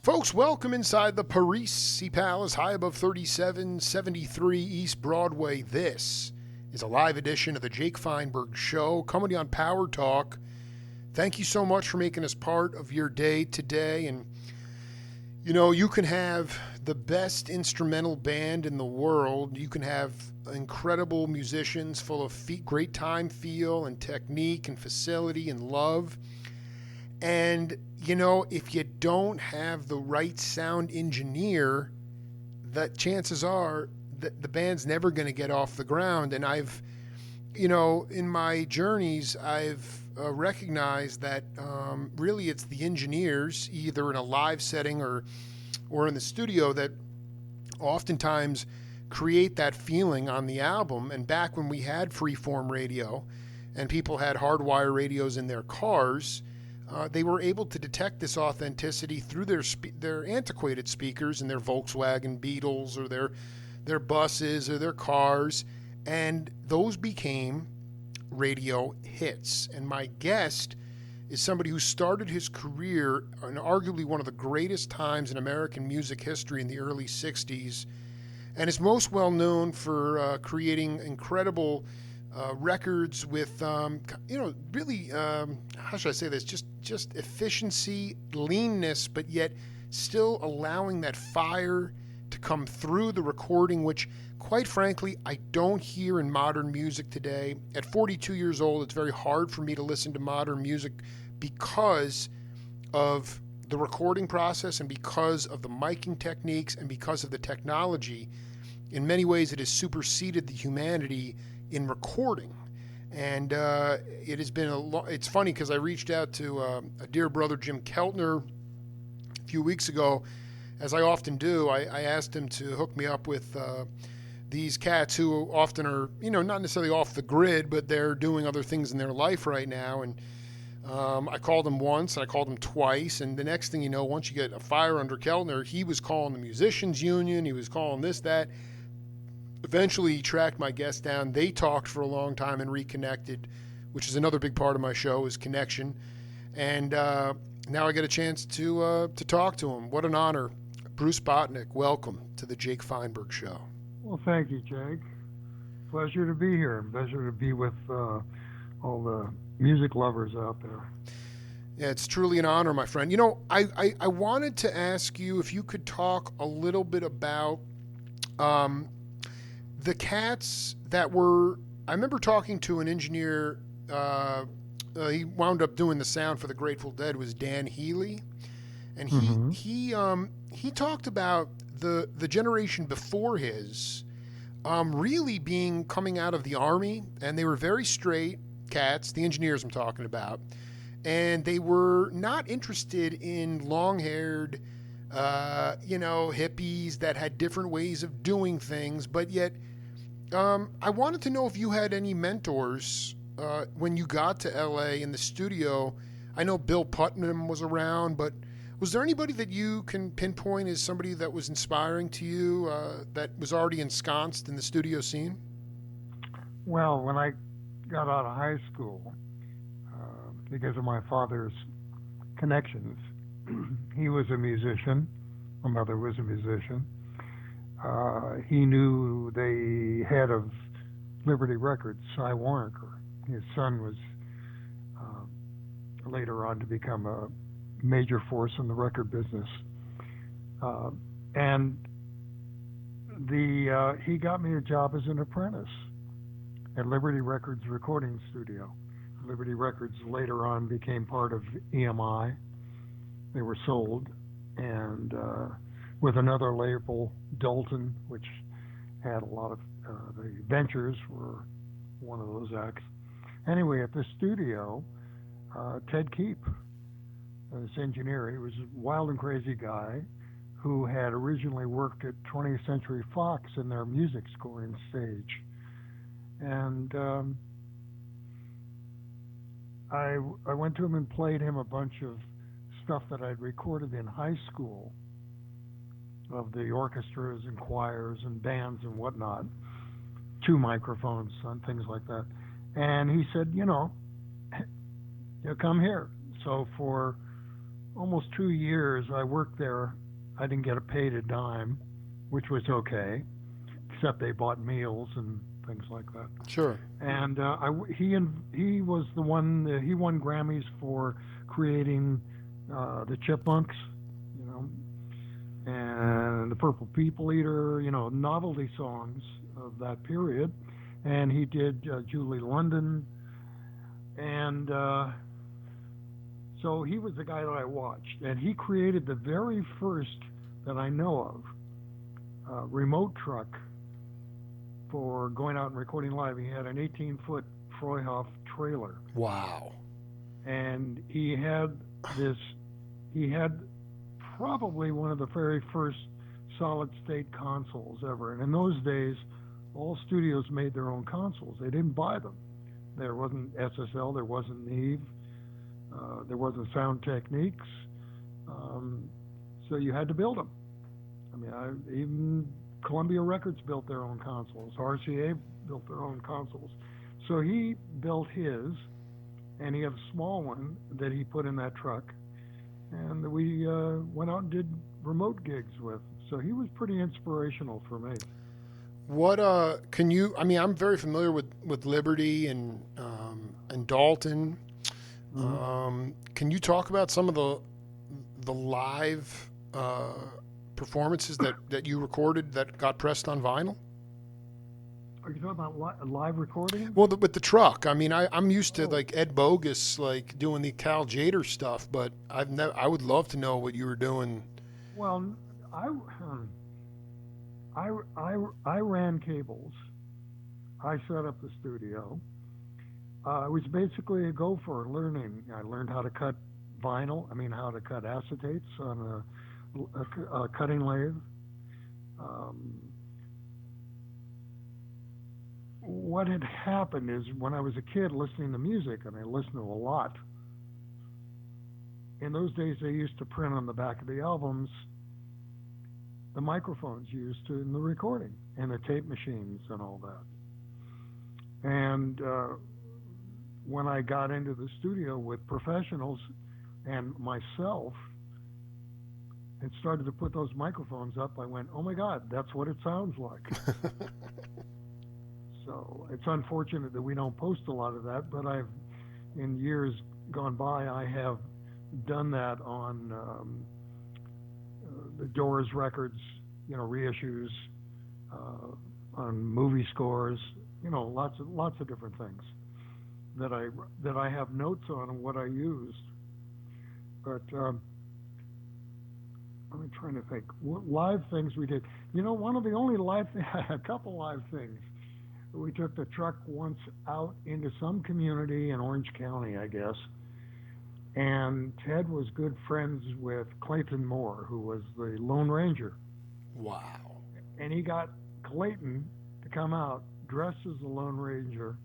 Folks, welcome inside the Parisi Palace, high above 3773 East Broadway. This is a live edition of the Jake Feinberg Show, coming to you on Power Talk. Thank you so much for making us part of your day today. And, you know, you can have the best instrumental band in the world. You can have incredible musicians full of great time feel and technique and facility and love. And, you know, if you don't have the right sound engineer, that chances are that the band's never going to get off the ground. And I've, you know, in my journeys, I've recognized that really it's the engineers, either in a live setting or in the studio, that oftentimes create that feeling on the album. And back when we had freeform radio and people had hardwire radios in their cars, they were able to detect this authenticity through their antiquated speakers in their Volkswagen Beetles or their buses or their cars, and those became radio hits. And my guest is somebody who started his career in arguably one of the greatest times in American music history in the early 60s, and is most well known for creating incredible records with, really, how should I say this? Just efficiency, leanness, but yet still allowing that fire to come through the recording, which, quite frankly, I don't hear in modern music today. At 42 years old, it's very hard for me to listen to modern music because of the recording process and because of the miking techniques and because of the technology. In many ways, it has superseded the humanity in recording. And it has been it's funny because I reached out to a dear brother, Jim Keltner, a few weeks ago. As I often do, I asked him to hook me up with these cats who often are, you know, not necessarily off the grid, but they're doing other things in their life right now. And I called him once and I called him twice. And the next thing you know, once you get a fire under Keltner, he was calling the musicians union. He was calling this, that. Eventually, he tracked my guest down. They talked for a long time and reconnected, which is another big part of my show, is connection. And now I get a chance to talk to him. What an honor. Bruce Botnick, welcome to the Jake Feinberg Show. Well, thank you, Jake. Pleasure to be here. Pleasure to be with all the music lovers out there. Yeah, it's truly an honor, my friend. You know, I wanted to ask you if you could talk a little bit about the cats that were, I remember talking to an engineer, he wound up doing the sound for the Grateful Dead, was Dan Healy. And he talked about the generation before his really coming out of the Army, and they were very straight cats, the engineers I'm talking about, and they were not interested in long-haired, hippies that had different ways of doing things, but yet I wanted to know if you had any mentors when you got to LA in the studio. I know Bill Putnam was around, but was there anybody that you can pinpoint as somebody that was inspiring to you that was already ensconced in the studio scene? Well, when I got out of high school, because of my father's connections, he was a musician. My mother was a musician. He knew the head of Liberty Records, Cy Warnaker. His son was later on to become a major force in the record business. And he got me a job as an apprentice at Liberty Records recording studio. Liberty Records later on became part of EMI. They were sold, and with another label, Dalton, which had a lot of the Ventures were one of those acts. Anyway, at the studio, Ted Keep, this engineer, he was a wild and crazy guy who had originally worked at 20th Century Fox in their music scoring stage. And I went to him and played him a bunch of stuff that I'd recorded in high school of the orchestras and choirs and bands and whatnot, 2 microphones and things like that. And he said, you come here. So for almost 2 years I worked there. I didn't get paid a dime, which was okay, except they bought meals and things like that. Sure. And he was the one. He won Grammys for creating the Chipmunks, you know, and the Purple People Eater, you know, novelty songs of that period. And he did Julie London, and so he was the guy that I watched, and he created the very first that I know of remote truck for going out and recording live. He had an 18-foot Freuhoff trailer. Wow. And he had probably one of the very first solid state consoles ever. And in those days, all studios made their own consoles. They didn't buy them. There wasn't SSL, there wasn't Neve, there wasn't Sound Techniques. So you had to build them. I mean, even Columbia Records built their own consoles. RCA built their own consoles. So he built his, and he had a small one that he put in that truck, and we went out and did remote gigs with. So he was pretty inspirational for me. What can you? I mean, I'm very familiar with Liberty and Dalton. Mm-hmm. Can you talk about some of the live performances that you recorded that got pressed on vinyl? Are you talking about live recording? Well, with the truck. I mean, I'm used to like Ed Bogus, like doing the Cal Jader stuff, but I would love to know what you were doing. Well, I ran cables. I set up the studio. It was basically a go for learning. I learned how to cut vinyl. I mean, how to cut acetates on a cutting lathe. What had happened is when I was a kid listening to music, and I listened to a lot, in those days they used to print on the back of the albums the microphones used in the recording and the tape machines and all that. And when I got into the studio with professionals and myself and started to put those microphones up, I went, oh my God, that's what it sounds like. So it's unfortunate that we don't post a lot of that, but in years gone by, I have done that on the Doors records, you know, reissues, on movie scores, you know, lots of different things that I have notes on what I used. But I'm trying to think. What live things we did. You know, one of the only a couple live things. We took the truck once out into some community in Orange County, I guess, and Ted was good friends with Clayton Moore, who was the Lone Ranger. Wow. And he got Clayton to come out dressed as the Lone Ranger,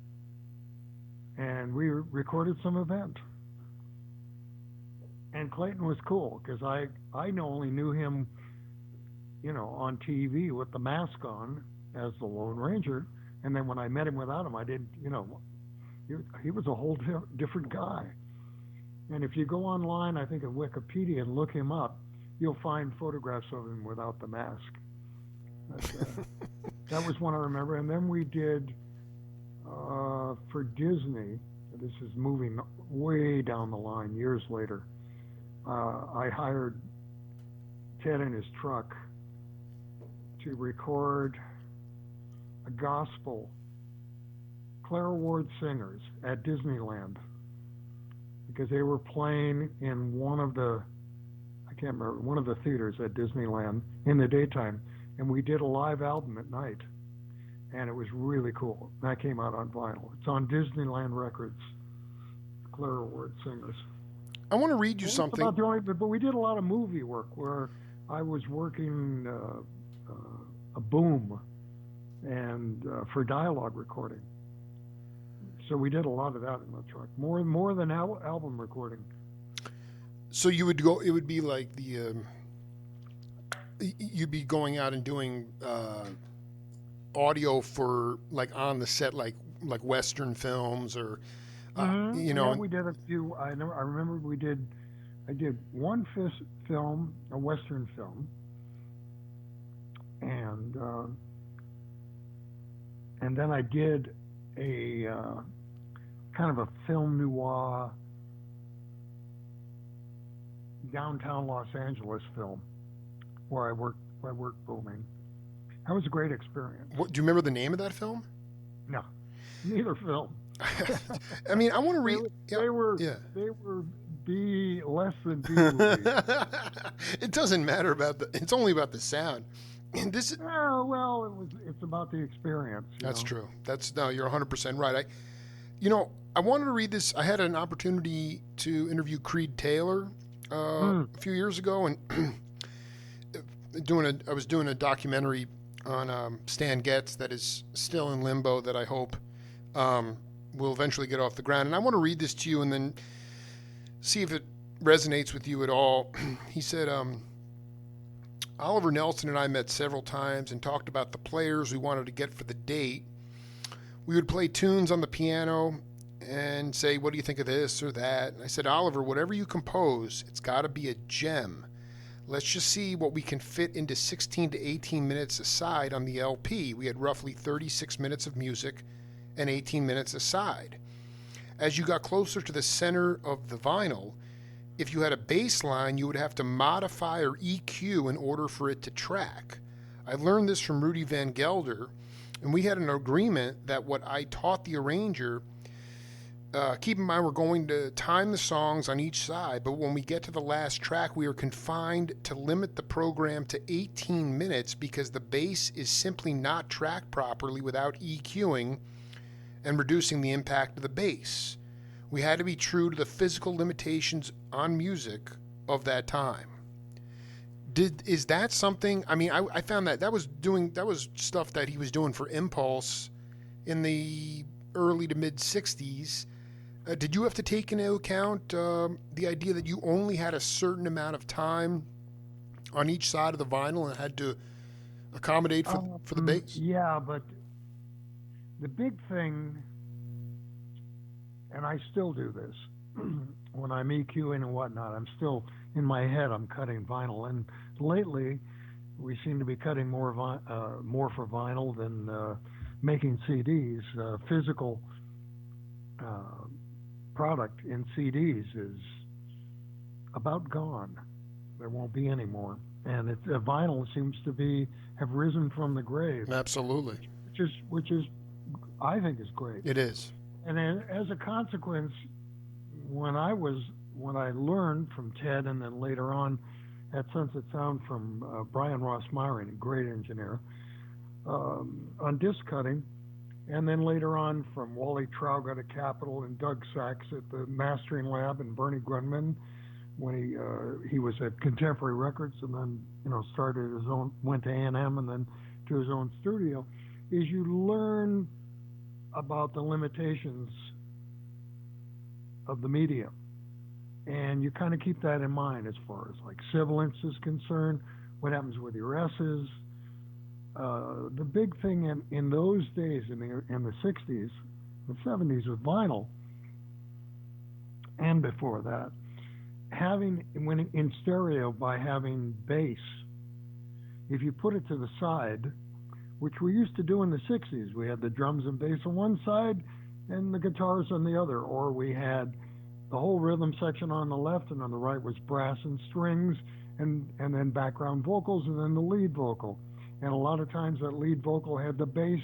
and we recorded some event. And Clayton was cool, because I only knew him, you know, on TV with the mask on as the Lone Ranger. And then when I met him without him, I didn't, you know, he was a whole different guy. And if you go online, I think at Wikipedia, and look him up, you'll find photographs of him without the mask. But, that was one I remember. And then we did, for Disney, this is moving way down the line, years later, I hired Ted in his truck to record a gospel, Clara Ward singers at Disneyland, because they were playing in one of the theaters at Disneyland in the daytime, and we did a live album at night, and it was really cool. That came out on vinyl. It's on Disneyland Records, Clara Ward singers. I want to read you something. But we did a lot of movie work where I was working a boom and for dialogue recording. So we did a lot of that in the truck, more than album recording. So you would go. It would be like you'd be going out and doing audio for like on the set, like Western films, or you know. Yeah, we did a few. I remember we did I did one film, a Western film, and then I did a kind of a film noir downtown Los Angeles film where I worked booming. That was a great experience. Do you remember the name of that film? No, neither film. I mean, I want to read. They were B less than B movies. It doesn't matter it's only about the sound. And this. Well, it's about the experience. That's true. You're 100% right. I wanted to read this. I had an opportunity to interview Creed Taylor a few years ago, and I was doing a documentary on Stan Getz that is still in limbo that I hope will eventually get off the ground. And I want to read this to you and then see if it resonates with you at all. He said, Oliver Nelson and I met several times and talked about the players we wanted to get for the date. We would play tunes on the piano and say, what do you think of this or that? And I said, Oliver, whatever you compose, it's got to be a gem. Let's just see what we can fit into 16 to 18 minutes aside on the LP. We had roughly 36 minutes of music and 18 minutes aside. As you got closer to the center of the vinyl, if you had a bass line, you would have to modify or EQ in order for it to track. I learned this from Rudy Van Gelder, and we had an agreement that what I taught the arranger, keep in mind we're going to time the songs on each side, but when we get to the last track, we are confined to limit the program to 18 minutes because the bass is simply not tracked properly without EQing and reducing the impact of the bass. We had to be true to the physical limitations on music of that time. Is that something? I mean, I found that was stuff that he was doing for Impulse in the early to mid '60s. Did you have to take into account the idea that you only had a certain amount of time on each side of the vinyl and had to accommodate for the bass? Yeah, but the big thing, and I still do this, when I'm EQing and whatnot, I'm still, in my head, I'm cutting vinyl. And lately, we seem to be cutting more for vinyl than making CDs. Physical product in CDs is about gone. There won't be any more. And vinyl seems to have risen from the grave. Absolutely. Which is, I think, is great. It is. And then, as a consequence, when I learned from Ted, and then later on at Sunset Sound from Brian Ross Myron, a great engineer, on disc cutting, and then later on from Wally Traugott at Capitol and Doug Sachs at the Mastering Lab and Bernie Grundman when he was at Contemporary Records and then started his own, went to A&M and then to his own studio, is you learn about the limitations of the medium. And you kind of keep that in mind as far as like sibilance is concerned, what happens with your S's. The big thing in those days, in the 60s, the 70s with vinyl, and before that, when in stereo by having bass, if you put it to the side, which we used to do in the 60s. We had the drums and bass on one side and the guitars on the other, or we had the whole rhythm section on the left, and on the right was brass and strings, and then background vocals, and then the lead vocal. And a lot of times that lead vocal had the bass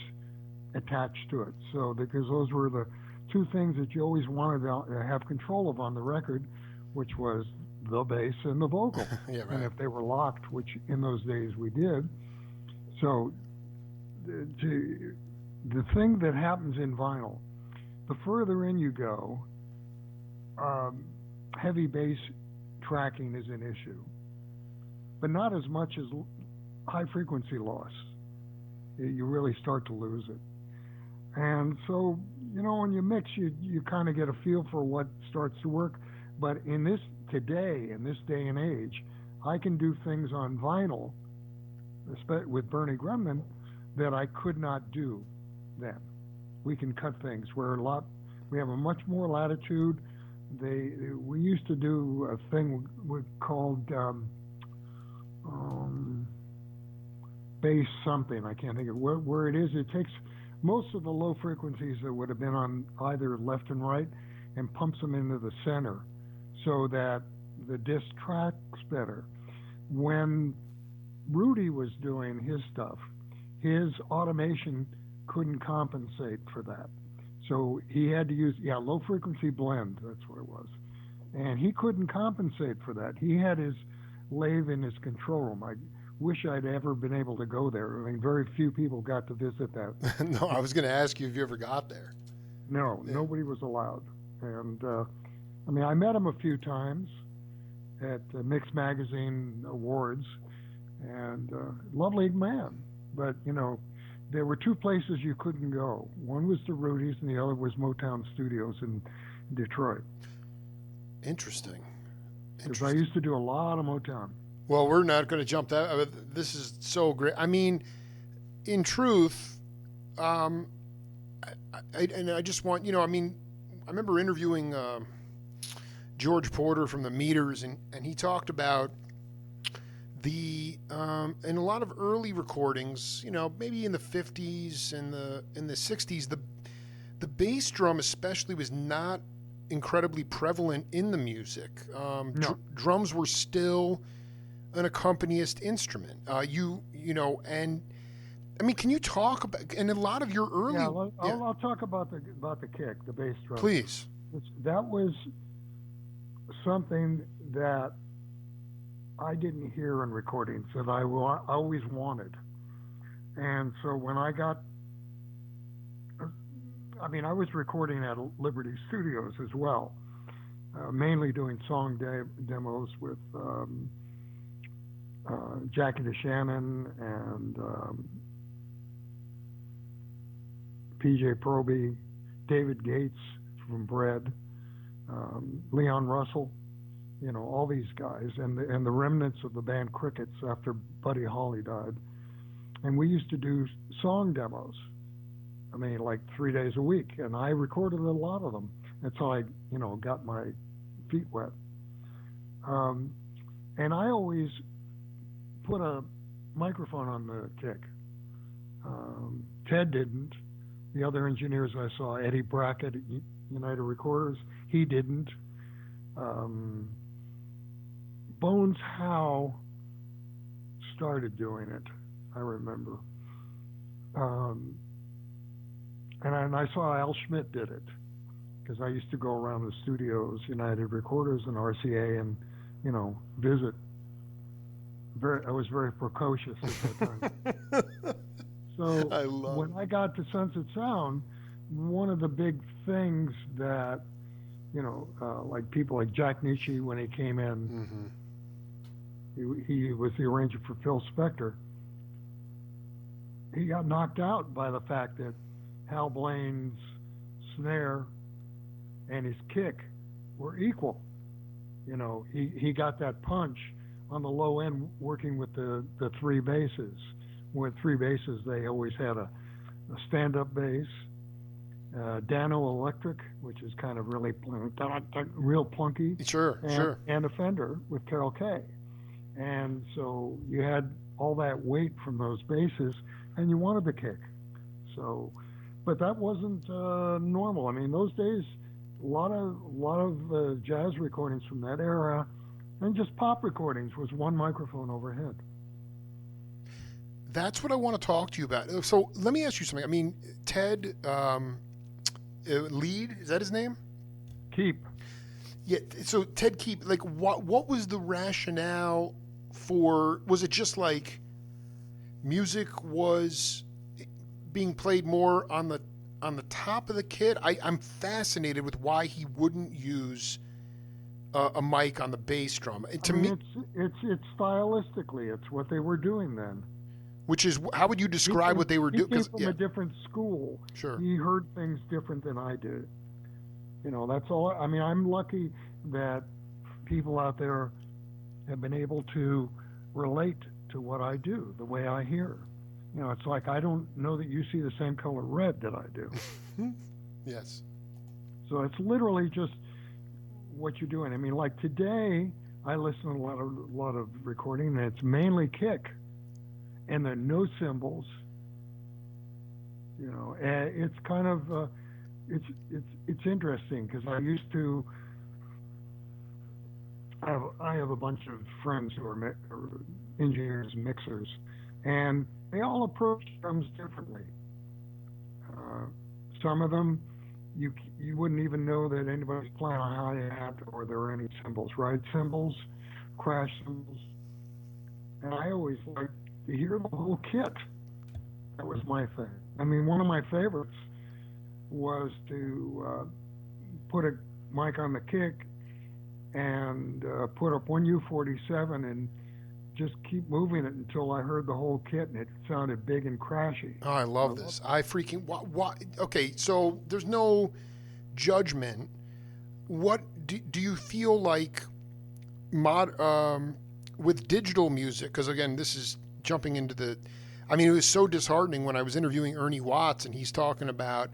attached to it. So because those were the two things that you always wanted to have control of on the record, which was the bass and the vocal. Yeah, right. And if they were locked, which in those days we did. So the thing that happens in vinyl, the further in you go, heavy bass tracking is an issue, but not as much as high frequency loss. You really start to lose it. And so, when you mix, you kind of get a feel for what starts to work. But in this day and age, I can do things on vinyl, with Bernie Grundman, that I could not do then. We can cut things where we have a much more latitude. we used to do a thing we called bass something. I can't think of where it is. It takes most of the low frequencies that would have been on either left and right and pumps them into the center so that the disc tracks better. When Rudy was doing his stuff, his automation couldn't compensate for that. So he had to use, low frequency blend, that's what it was. And he couldn't compensate for that. He had his lathe in his control room. I wish I'd ever been able to go there. I mean, very few people got to visit that. No, I was going to ask you if you ever got there. No, Yeah. Nobody was allowed. And I mean, I met him a few times at Mix Magazine Awards, and lovely man. But, you know, there were two places you couldn't go. One was the Rudy's, and the other was Motown Studios in Detroit. Interesting. Because I used to do a lot of Motown. Well, we're not going to jump that. This is so great. I mean, in truth, I just want, you know, I mean, I remember interviewing George Porter from the Meters, and he talked about in a lot of early recordings, you know, maybe in the 50s and in the 60s, the bass drum especially was not incredibly prevalent in the music. No. Drums were still an accompanist instrument. You know, and I mean, can you talk about, and a lot of your early... I'll talk about the kick, the bass drum. Please. That was something that I didn't hear in recordings that I always wanted. And so when I was recording at Liberty Studios as well, mainly doing song demos with Jackie DeShannon and PJ Proby, David Gates from Bread, Leon Russell, you know, all these guys, and the remnants of the band Crickets after Buddy Holly died. And we used to do song demos. I mean, like 3 days a week, and I recorded a lot of them. That's how I, you know, got my feet wet. And I always put a microphone on the kick. Ted didn't. The other engineers I saw, Eddie Brackett at United Recorders, he didn't. Bones Howe started doing it, I remember. And I saw Al Schmidt did it, because I used to go around the studios, United Recorders and RCA, and, you know, visit. I was very precocious at that time. So when I got to Sunset Sound, one of the big things that, you know, like people like Jack Nietzsche, when he came in, he was the arranger for Phil Spector. He got knocked out by the fact that Hal Blaine's snare and his kick were equal. You know, he got that punch on the low end working with the three basses. With three basses, they always had a stand-up bass, Dano Electric, which is kind of really real plunky. Sure. And a Fender with Carol Kay. And so you had all that weight from those basses, and you wanted the kick. So, but that wasn't normal. I mean, those days, a lot of jazz recordings from that era, and just pop recordings, was one microphone overhead. That's what I want to talk to you about. So let me ask you something. I mean, Ted Lead, is that his name? Keep. Yeah. So Ted Keep, like, what was the rationale for? Was it just like music was being played more on the top of the kit? I'm fascinated with why he wouldn't use a mic on the bass drum. It's stylistically, it's what they were doing then. Which is, how would you describe what they were doing? He came from a different school. Sure. He heard things different than I did. You know, that's all. I mean, I'm lucky that people out there have been able to relate to what I do, the way I hear. You know, it's like, I don't know that you see the same color red that I do. Yes. So it's literally just what you're doing. I mean, like today, I listen to a lot of recording, and it's mainly kick, and there are no cymbals. And it's kind of it's interesting because I have a bunch of friends who are engineers, mixers, and they all approach drums differently. Uh, some of them, you wouldn't even know that anybody's playing a hi-hat or there are any cymbals, ride cymbals, crash cymbals. And I always like to hear the whole kit. That was my thing. I mean, one of my favorites was to put a mic on the kick and put up one U47 and just keep moving it until I heard the whole kit and it sounded big and crashy. Oh, I love this. I freaking what? Okay, so there's no judgment. What do you feel like with digital music? Because again, this is jumping into the. I mean, it was so disheartening when I was interviewing Ernie Watts and he's talking about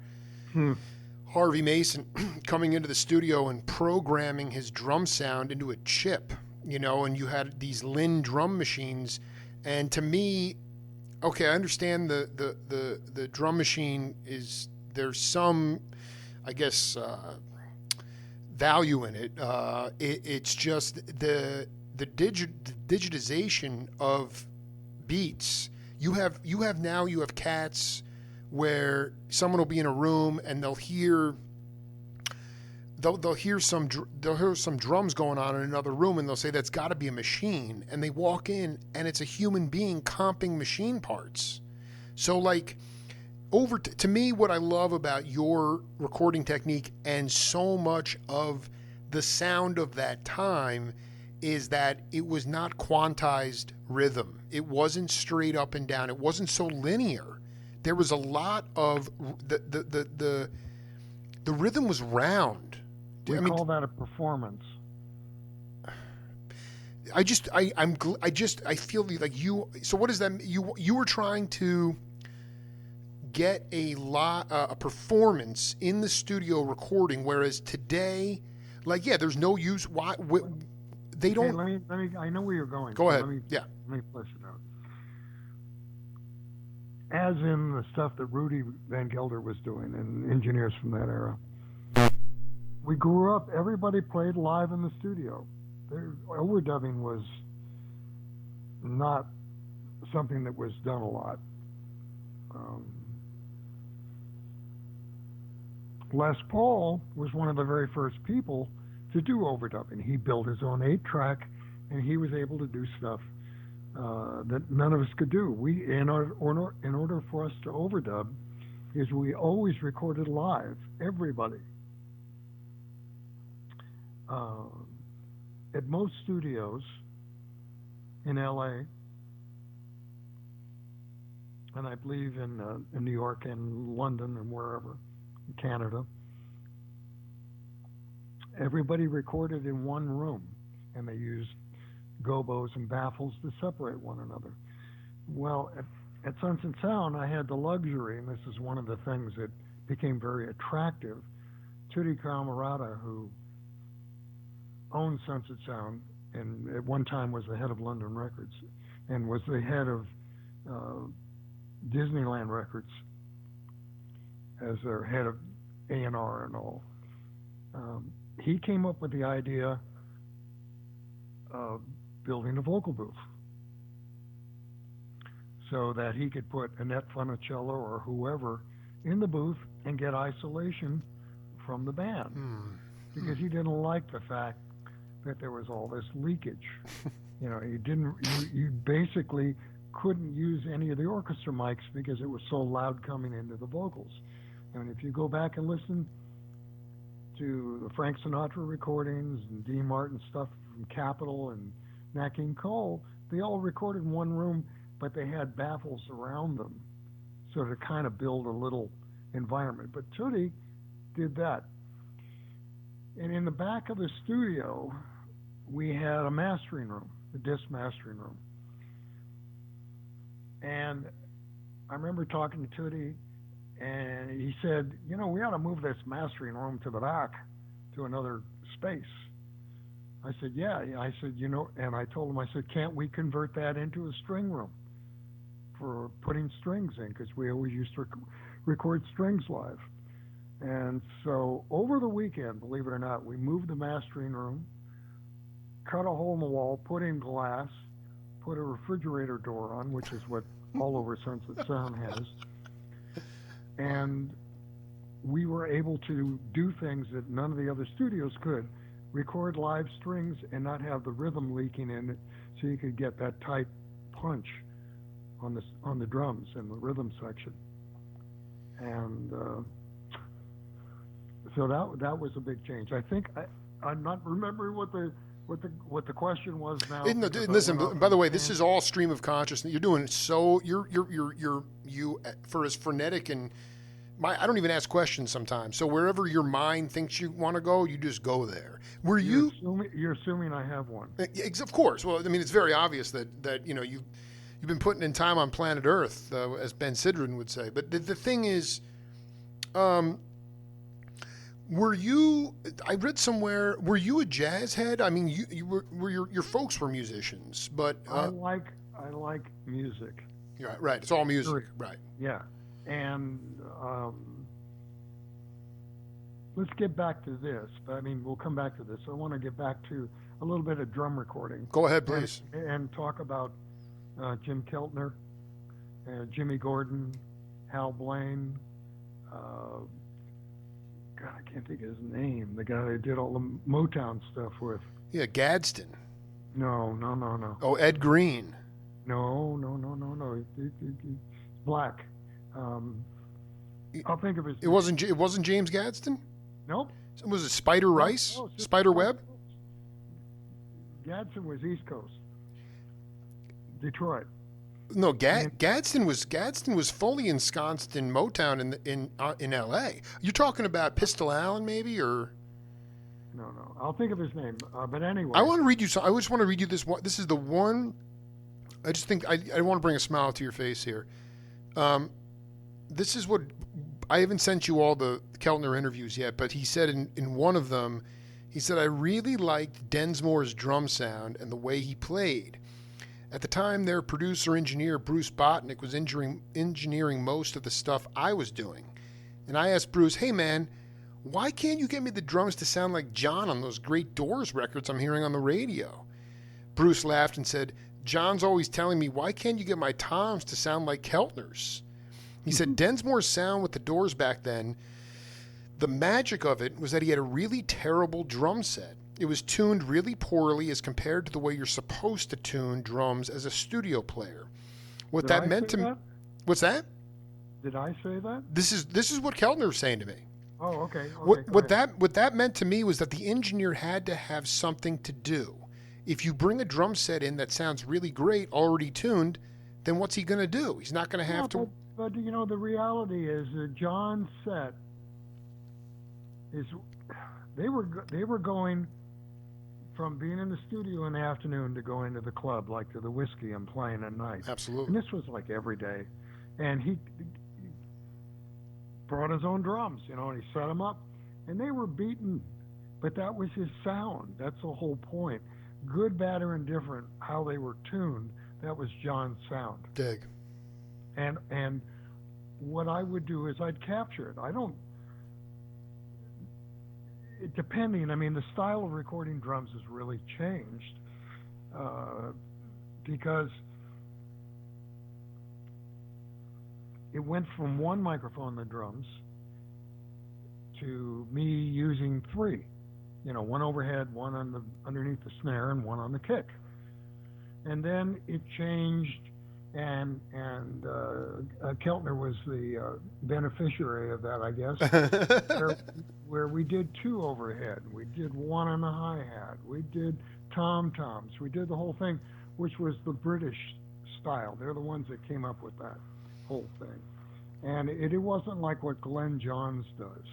Harvey Mason coming into the studio and programming his drum sound into a chip, and you had these Linn drum machines. And to me, okay, I understand the drum machine there's some, I guess, value in it. It's just the digitization of beats. You have cats where someone will be in a room and they'll hear some drums going on in another room and they'll say that's got to be a machine, and they walk in and it's a human being comping machine parts. So like to me, what I love about your recording technique and so much of the sound of that time is that it was not quantized rhythm. It wasn't straight up and down. It wasn't so linear. There was a lot of the rhythm was round. We call that a performance. I feel like you. So what is that? You were trying to get a performance in the studio recording, whereas today, like there's no use. Why they don't? Let me. I know where you're going. Go ahead. Let me flesh it out. As in the stuff that Rudy Van Gelder was doing and engineers from that era. We grew up, everybody played live in the studio. Overdubbing was not something that was done a lot. Les Paul was one of the very first people to do overdubbing. He built his own 8-track, and he was able to do stuff that none of us could do. In order for us to overdub, we always recorded live, everybody. At most studios in LA, and I believe in New York and London and wherever, in Canada, everybody recorded in one room, and they used gobos and baffles to separate one another. Well, at Sunset Sound, I had the luxury, and this is one of the things that became very attractive. Tutti Camarata, who owned Sunset Sound and at one time was the head of London Records and was the head of Disneyland Records as their head of A&R and all. He came up with the idea of building a vocal booth so that he could put Annette Funicello or whoever in the booth and get isolation from the band. Because he didn't like the fact that there was all this leakage. You basically couldn't use any of the orchestra mics because it was so loud coming into the vocals. And if you go back and listen to the Frank Sinatra recordings and Dean Martin stuff from Capitol and Nat King Cole, they all recorded in one room, but they had baffles around them, so to kind of build a little environment. But Tutti did that. And in the back of the studio, we had a mastering room, a disc mastering room. And I remember talking to Tutti, and he said, we ought to move this mastering room to the back, to another space. I said, yeah. I said, and I told him, I said, can't we convert that into a string room for putting strings in? Because we always used to record strings live. And so over the weekend, believe it or not, we moved the mastering room, cut a hole in the wall, put in glass, put a refrigerator door on, which is what all over Sunset Sound has. And we were able to do things that none of the other studios could. Record live strings and not have the rhythm leaking in it, so you could get that tight punch on the drums and the rhythm section. And so that was a big change. I think I'm not remembering what the question was now. Listen, by the way, this is all stream of consciousness. You're doing so. You for as frenetic and I don't even ask questions sometimes. So wherever your mind thinks you want to go, you just go there. You're assuming I have one? Of course. Well, I mean, it's very obvious that you've been putting in time on planet Earth, as Ben Sidran would say. But the thing is, were you? I read somewhere. Were you a jazz head? I mean, your folks were musicians, but I like music. Yeah, right. It's all music, right? Yeah, and let's get back to this. I mean, we'll come back to this. I want to get back to a little bit of drum recording. Go ahead, please. And talk about Jim Keltner, Jimmy Gordon, Hal Blaine. God, I can't think of his name. The guy that did all the Motown stuff with. Yeah, Gadsden. No. Oh, Ed Green. No. He's black. I'll think of his name. It wasn't James Gadsden? Nope. Was it Spider Rice? No, Spider Webb? Gadsden was East Coast. Detroit. No, Gadsden was fully ensconced in Motown in L.A. You're talking about Pistol Allen, maybe, or? No. I'll think of his name. But anyway, I want to read you. I just want to read you this one. This is the one. I just think I want to bring a smile to your face here. This is what I haven't sent you all the Keltner interviews yet, but he said in one of them, he said, I really liked Densmore's drum sound and the way he played. At the time, their producer-engineer, Bruce Botnick, was engineering most of the stuff I was doing. And I asked Bruce, hey man, why can't you get me the drums to sound like John on those great Doors records I'm hearing on the radio? Bruce laughed and said, John's always telling me, why can't you get my toms to sound like Keltner's? He said Densmore's sound with the Doors back then, the magic of it was that he had a really terrible drum set. It was tuned really poorly as compared to the way you're supposed to tune drums as a studio player. What that meant to me. What's that? Did I say that? This is what Keltner was saying to me. Oh, okay. What that meant to me was that the engineer had to have something to do. If you bring a drum set in that sounds really great, already tuned, then what's he going to do? He's not going to have to. But the reality is that John's set is they were going from being in the studio in the afternoon to going to the club, like to the whiskey and playing at night. Absolutely. And this was like every day. And he brought his own drums, and he set them up, and they were beaten. But that was his sound. That's the whole point. Good, bad, or indifferent, how they were tuned, that was John's sound. Dig. And what I would do is I'd capture it. Depending, the style of recording drums has really changed because it went from one microphone in the drums to me using three. One overhead, one underneath the snare, and one on the kick. And then it changed, and Keltner was the beneficiary of that, I guess, where we did two overhead. We did one on the hi-hat. We did tom-toms. We did the whole thing, which was the British style. They're the ones that came up with that whole thing. And it wasn't like what Glenn Johns does.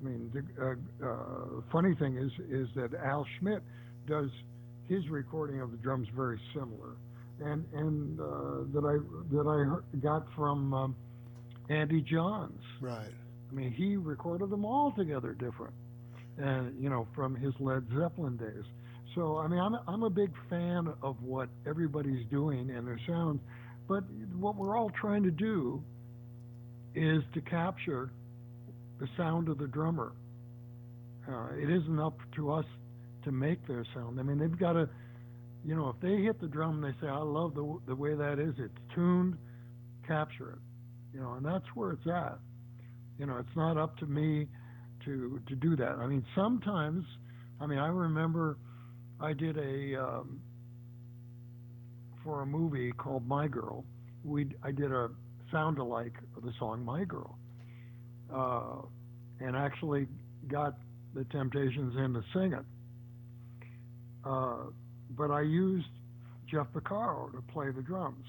The funny thing is that Al Schmidt does his recording of the drums very similar, and that I got from Andy Johns. Right. He recorded them all together different, and from his Led Zeppelin days. So I mean, I'm a big fan of what everybody's doing and their sounds, but what we're all trying to do is to capture the sound of the drummer. It isn't up to us to make their sound. I mean, they've got to, if they hit the drum and they say, "I love the way that is. It's tuned," capture it. And that's where it's at. It's not up to me to do that. I mean, sometimes, I mean, I remember I did for a movie called My Girl. I did a sound alike of the song My Girl, and actually got the Temptations in to sing it. But I used Jeff Beccaro to play the drums.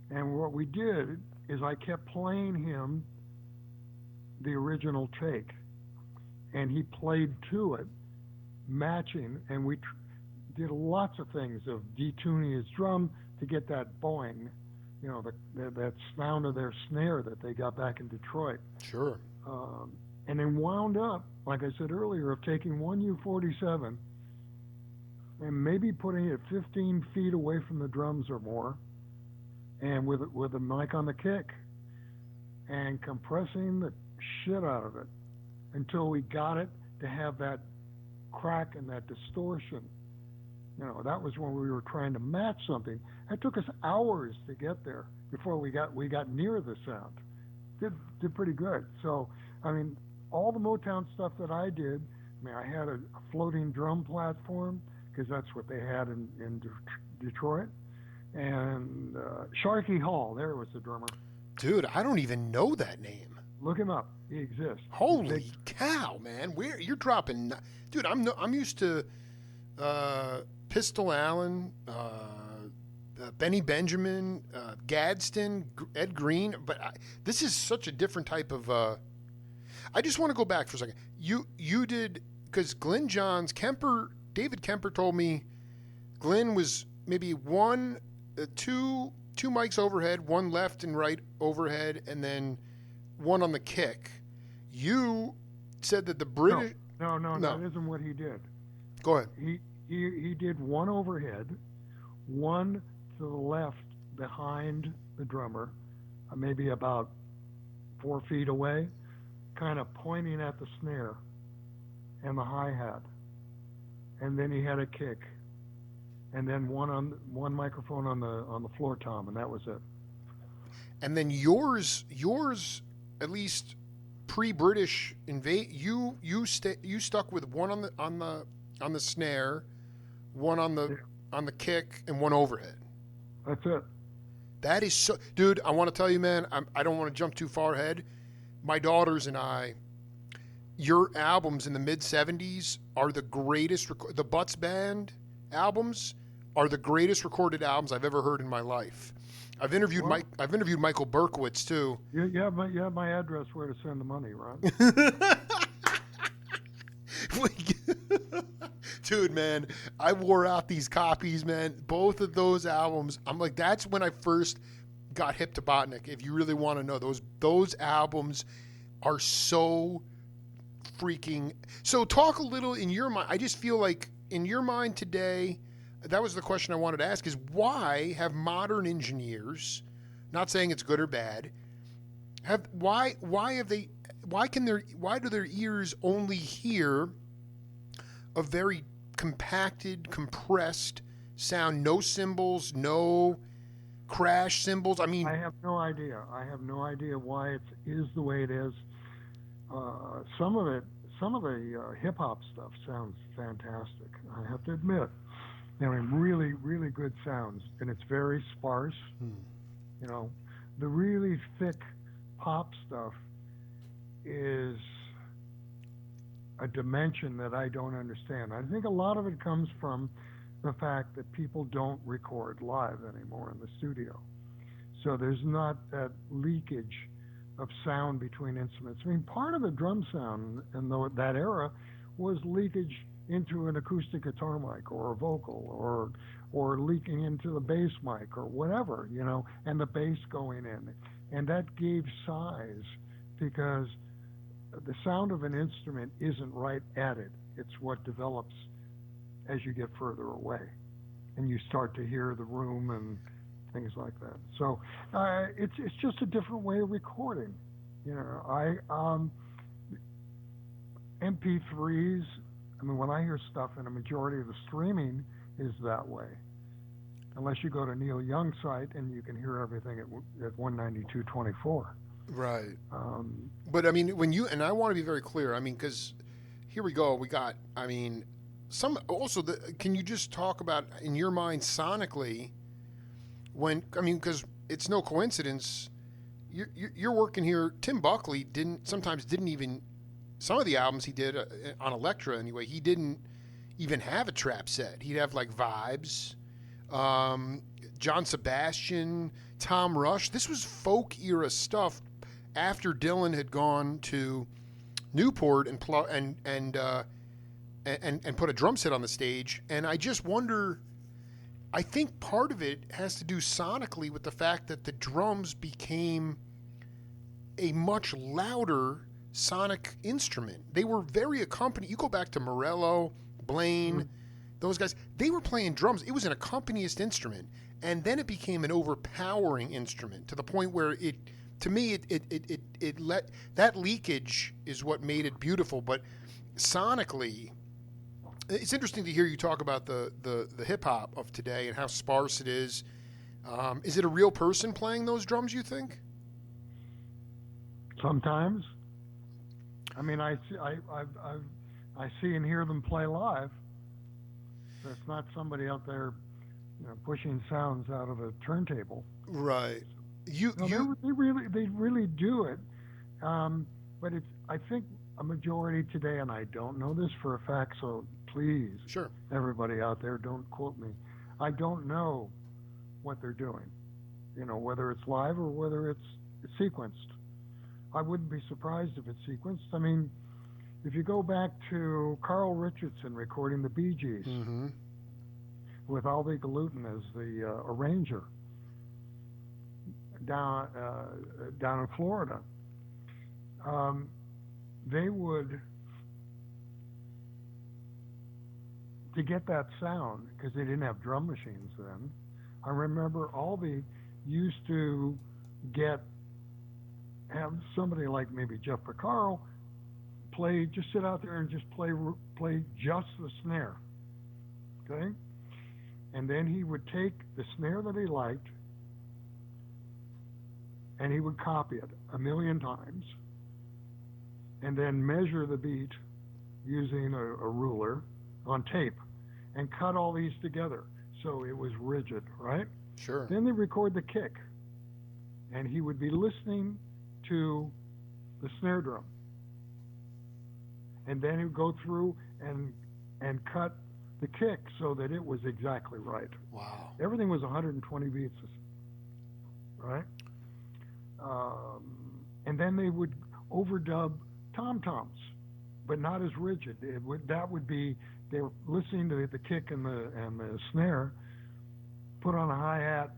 And what we did is I kept playing him the original take, and he played to it, matching, and we did lots of things of detuning his drum to get that boing, that sound of their snare that they got back in Detroit. Sure. And then wound up, like I said earlier, of taking one U-47 and maybe putting it 15 feet away from the drums or more, and with a mic on the kick, and compressing the shit out of it until we got it to have that crack and that distortion. That was when we were trying to match something. It took us hours to get there before we got near the sound. Did pretty good. So, I mean, all the Motown stuff that I did, I mean, I had a floating drum platform because that's what they had in Detroit. And Sharkey Hall, there was the drummer. Dude, I don't even know that name. Look him up. He exists. Holy cow, man! Where you're dropping, dude? I'm used to Pistol Allen, Benny Benjamin, Gadsden, Ed Green, but this is such a different type of. I just want to go back for a second. You did, because Glenn Johns, David Kemper told me Glenn was maybe two mics overhead, one left and right overhead, and then one on the kick. You said that the British. No, that isn't what he did. Go ahead. He did one overhead, one to the left behind the drummer, maybe about 4 feet away, kind of pointing at the snare and the hi-hat. And then he had a kick, and then one microphone on the floor tom, and that was it. And then yours, at least pre-British you stuck with one on the snare, one on the kick, and one overhead. That's it. That is so, dude. I want to tell you, man. I don't want to jump too far ahead. My daughters and I, your albums in the mid '70s are the greatest. The Butts Band albums are the greatest recorded albums I've ever heard in my life. I've interviewed Michael Berkowitz too. You have my address where to send the money, Ron. Dude, man, I wore out these copies, man. Both of those albums. I'm like, that's when I first got hip to Botnick. If you really want to know, those albums are so freaking. So talk a little in your mind. I just feel like in your mind today, that was the question I wanted to ask: is why have modern engineers, not saying it's good or bad, why do their ears only hear a very compacted, compressed sound, no cymbals, no crash cymbals? I mean, I have no idea. Why it is the way it is. Some of the hip hop stuff sounds fantastic. I have to admit, really, really good sounds, and it's very sparse. The really thick pop stuff is a dimension that I don't understand. I think a lot of it comes from the fact that people don't record live anymore in the studio. So there's not that leakage of sound between instruments. I mean, part of the drum sound in that era was leakage into an acoustic guitar mic or a vocal or leaking into the bass mic or whatever, and the bass going in. And that gave size because the sound of an instrument isn't right at it. It's what develops as you get further away, and you start to hear the room and things like that. So it's just a different way of recording. You know, MP3s. I mean, when I hear stuff, and a majority of the streaming is that way. Unless you go to Neil Young's site and you can hear everything at 192.24. Right. But I mean, and I want to be very clear. I mean, because here we go. We got. I mean, can you just talk about in your mind sonically? Because it's no coincidence. You're working here. Tim Buckley sometimes didn't even. Some of the albums he did on Elektra anyway, he didn't even have a trap set. He'd have like vibes. John Sebastian, Tom Rush. This was folk era stuff after Dylan had gone to Newport and put a drum set on the stage. And I just wonder, I think part of it has to do sonically with the fact that the drums became a much louder sonic instrument. They were very accompanied. You go back to Morello, Blaine, those guys, they were playing drums. It was an accompanist instrument, and then it became an overpowering instrument to the point where it let that leakage is what made it beautiful. But sonically, it's interesting to hear you talk about the hip hop of today and how sparse it is. Is it a real person playing those drums, you think? Sometimes. I mean, I see and hear them play live. It's not somebody out there, you know, pushing sounds out of a turntable. Right. They really do it. But I think a majority today, and I don't know this for a fact, so please, sure, everybody out there, don't quote me. I don't know what they're doing. You know, whether it's live or whether it's sequenced. I wouldn't be surprised if it's sequenced. I mean, if you go back to Carl Richardson recording the Bee Gees with Alvy Galutin as the arranger down in Florida, they would, to get that sound, because they didn't have drum machines then, I remember Alvy used to have somebody like maybe Jeff Porcaro just sit out there and just play just the snare, okay? And then he would take the snare that he liked and he would copy it 1,000,000 times and then measure the beat using a ruler on tape and cut all these together so it was rigid, right? Sure. Then they record the kick and he would be listening to the snare drum. And then he would go through and cut the kick so that it was exactly right. Wow. Everything was 120 beats, right? And then they would overdub tom-toms, but not as rigid. That would be, they were listening to the kick and the snare, put on a hi-hat,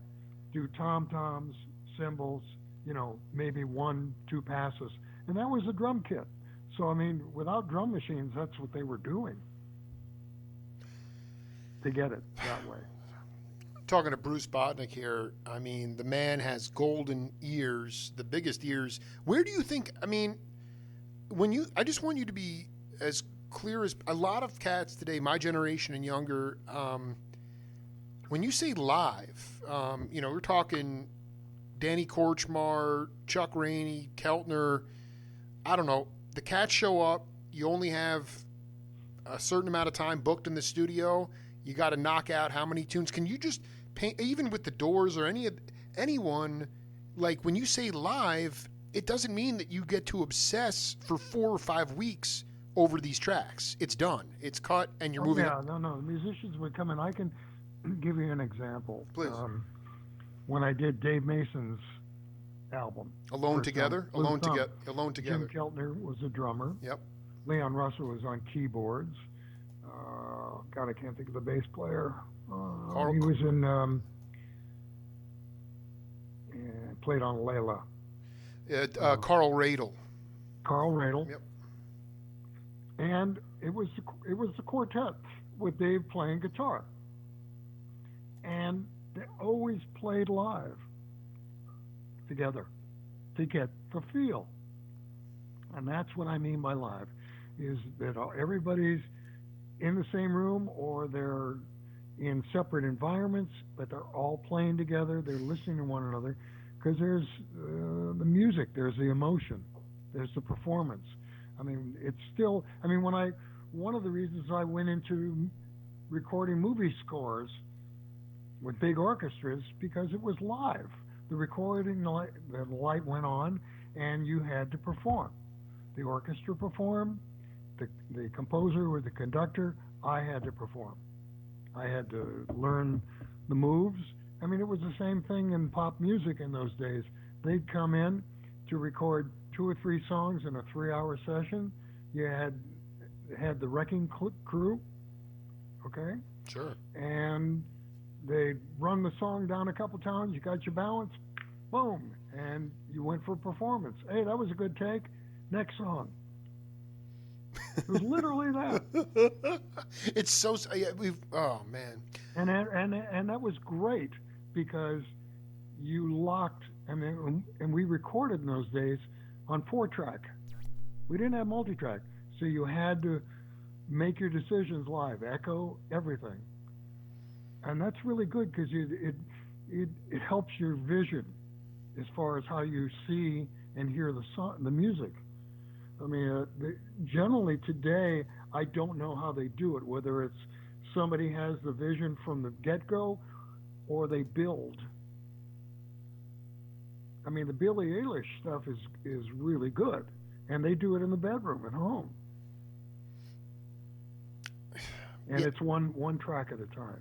do tom-toms, cymbals, you know, maybe 1-2 passes. And that was a drum kit. So, I mean, without drum machines, that's what they were doing to get it that way. Talking to Bruce Botnick here, I mean, the man has golden ears, the biggest ears. Where do you think, I mean, I just want you to be as clear as, a lot of cats today, my generation and younger, when you say live, you know, we're talking Danny Korchmar, Chuck Rainey, Keltner, I don't know, the cats show up, you only have a certain amount of time booked in the studio, you got to knock out how many tunes. Can you just paint, even with the Doors or anyone, like when you say live, it doesn't mean that you get to obsess for 4 or 5 weeks over these tracks. It's done. It's cut and you're moving on. No. The musicians would come in. I can give you an example. Please. When I did Dave Mason's album. Alone Together? Alone Together. Jim Keltner was a drummer. Yep. Leon Russell was on keyboards. God, I can't think of the bass player. He was in, played on Layla. Carl Radle. Carl Radle. Yep. And it was the quartet with Dave playing guitar. And they always played live together to get the feel. And that's what I mean by live, is that everybody's in the same room or they're in separate environments, but they're all playing together. They're listening to one another because there's the music, there's the emotion, there's the performance. I mean, it's still. I mean, one of the reasons I went into recording movie scores with big orchestras because it was live. The recording light, the light went on, and you had to perform. The orchestra performed. The composer or the conductor, I had to perform. I had to learn the moves. I mean, it was the same thing in pop music in those days. They'd come in to record 2 or 3 songs in a 3-hour session. You had the wrecking crew, okay? Sure. And they'd run the song down a couple times. You got your balance, boom, and you went for a performance. Hey, that was a good take. Next song. It was literally that. It's so. Yeah, oh man. And that was great because you locked. And we recorded in those days on 4-track. We didn't have multi-track, so you had to make your decisions live, echo everything, and that's really good because it helps your vision as far as how you see and hear the song, the music. I mean, generally today, I don't know how they do it, whether it's somebody has the vision from the get-go or they build. I mean, the Billie Eilish stuff is really good, and they do it in the bedroom at home. And it's one track at a time.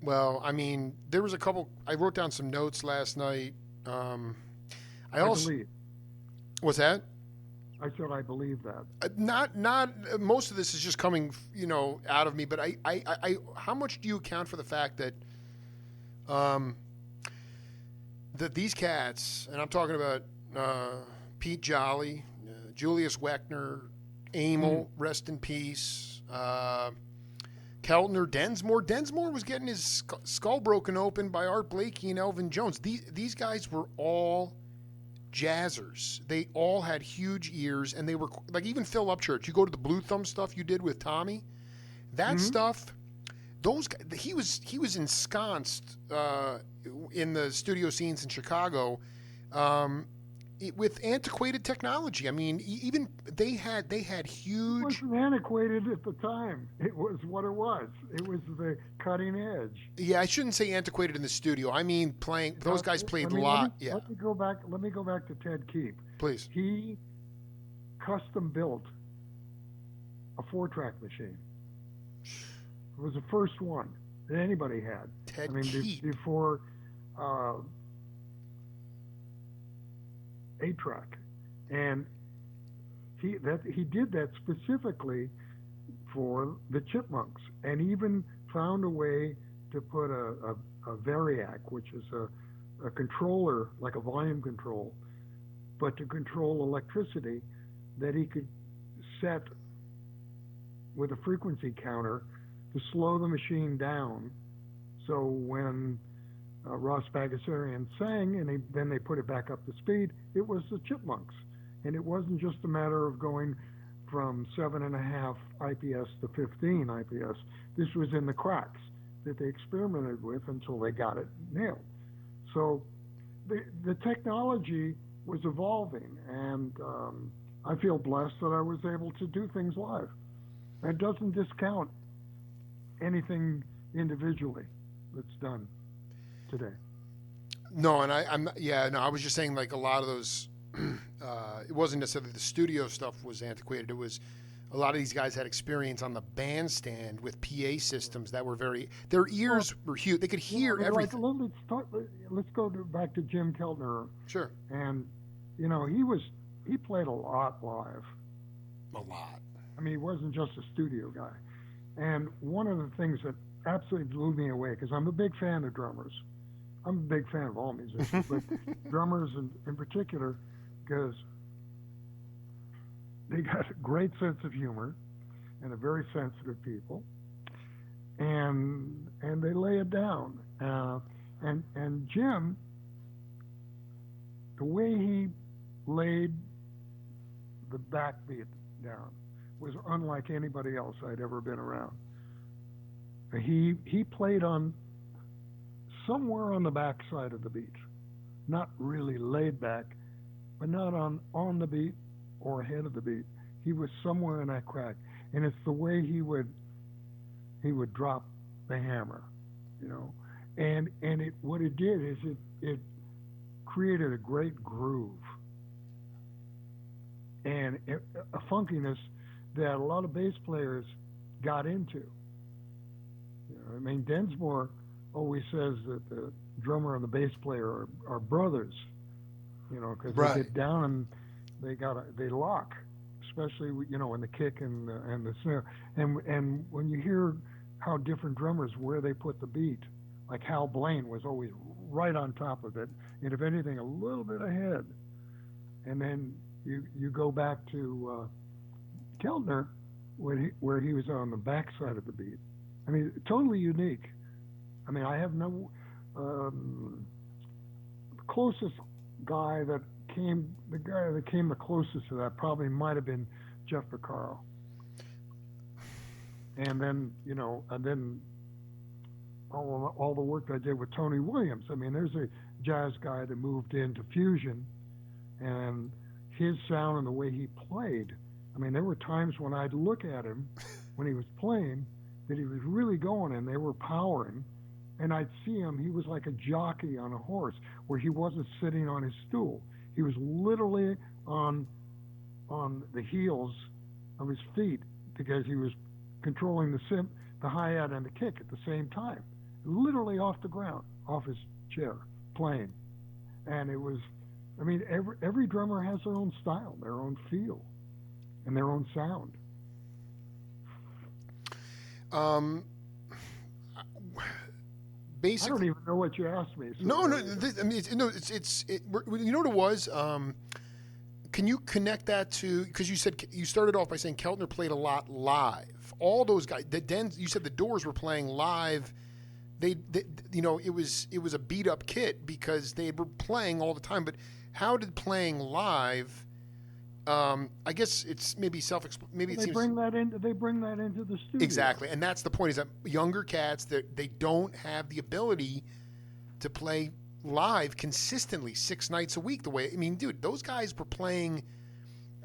Well, I mean, there was a couple. I wrote down some notes last night. I also. Believe. What's that? I said I believe that. Not. Most of this is just coming, out of me. But I. How much do you account for the fact that, that these cats, and I'm talking about Pete Jolly, Julius Wechner, Amel, rest in peace, Keltner, Densmore. Densmore was getting his skull broken open by Art Blakey and Elvin Jones. These guys were all jazzers. They all had huge ears, and they were like, even Phil Upchurch. You go to the Blue Thumb stuff you did with Tommy, that stuff. Those guys, he was ensconced in the studio scenes in Chicago with antiquated technology. I mean, even they had huge. It wasn't antiquated at the time. It was what it was. It was the cutting edge. Yeah, I shouldn't say antiquated in the studio. I mean, playing. Those guys played live. Yeah. Let me go back to Ted Keep. Please. He custom built a 4-track machine. It was the first one that anybody had. Ted Keep. Before 8-track, and he did that specifically for the Chipmunks, and even found a way to put a variac, which is a controller like a volume control, but to control electricity, that he could set with a frequency counter to slow the machine down, so when Ross Bagdasarian sang and then they put it back up to speed, it was the Chipmunks. And it wasn't just a matter of going from 7.5 IPS to 15 IPS. This was in the cracks that they experimented with until they got it nailed. So the technology was evolving, and I feel blessed that I was able to do things live. That doesn't discount anything individually that's done today. No, and I was just saying, like, a lot of those, it wasn't necessarily the studio stuff was antiquated. It was a lot of these guys had experience on the bandstand with PA systems that were their ears were huge. They could hear everything. Let's go back to Jim Keltner. Sure. And, he played a lot live. A lot. I mean, he wasn't just a studio guy. And one of the things that absolutely blew me away, because I'm a big fan of drummers. I'm a big fan of all musicians, but drummers in particular, because they got a great sense of humor. and they're very sensitive people, and they lay it down. And Jim, the way he laid the backbeat down was unlike anybody else I'd ever been around. He played on somewhere on the backside of the beat, not really laid back, but not on the beat or ahead of the beat. He was somewhere in that crack, and it's the way he would drop the hammer, you know, and what it did is it created a great groove and a funkiness that a lot of bass players got into. You know, I mean, Densmore always says that the drummer and the bass player are brothers, you know, because Right. they get down and they lock, especially, you know, in the kick and the snare. And when you hear how different drummers, where they put the beat, like Hal Blaine was always right on top of it, and if anything, a little bit ahead. And then you go back to Keltner, where he was on the backside of the beat. I mean, totally unique. I mean, I have no closest guy that came the closest to that probably might have been Jeff Beccaro. And then, you know, all the work I did with Tony Williams. I mean, there's a jazz guy that moved into fusion, and his sound and the way he played. I mean, there were times when I'd look at him when he was playing that he was really going, and they were powering, and I'd see him. He was like a jockey on a horse, where he wasn't sitting on his stool. He was literally on the heels of his feet, because he was controlling the hi-hat and the kick at the same time, literally off the ground, off his chair, playing. And it was, I mean, every drummer has their own style, their own feel, and their own sound. Basically, I don't even know what you asked me. So no. I mean, you know what it was. Can you connect that to, because you said you started off by saying Keltner played a lot live. All those guys, you said the Doors were playing live. They you know, it was a beat up kit because they were playing all the time. But how did playing live? I guess it's maybe maybe they bring that into the studio. Exactly, and that's the point. Is that younger cats, that they don't have the ability to play live consistently 6 nights a week. The way, I mean, dude, those guys were playing.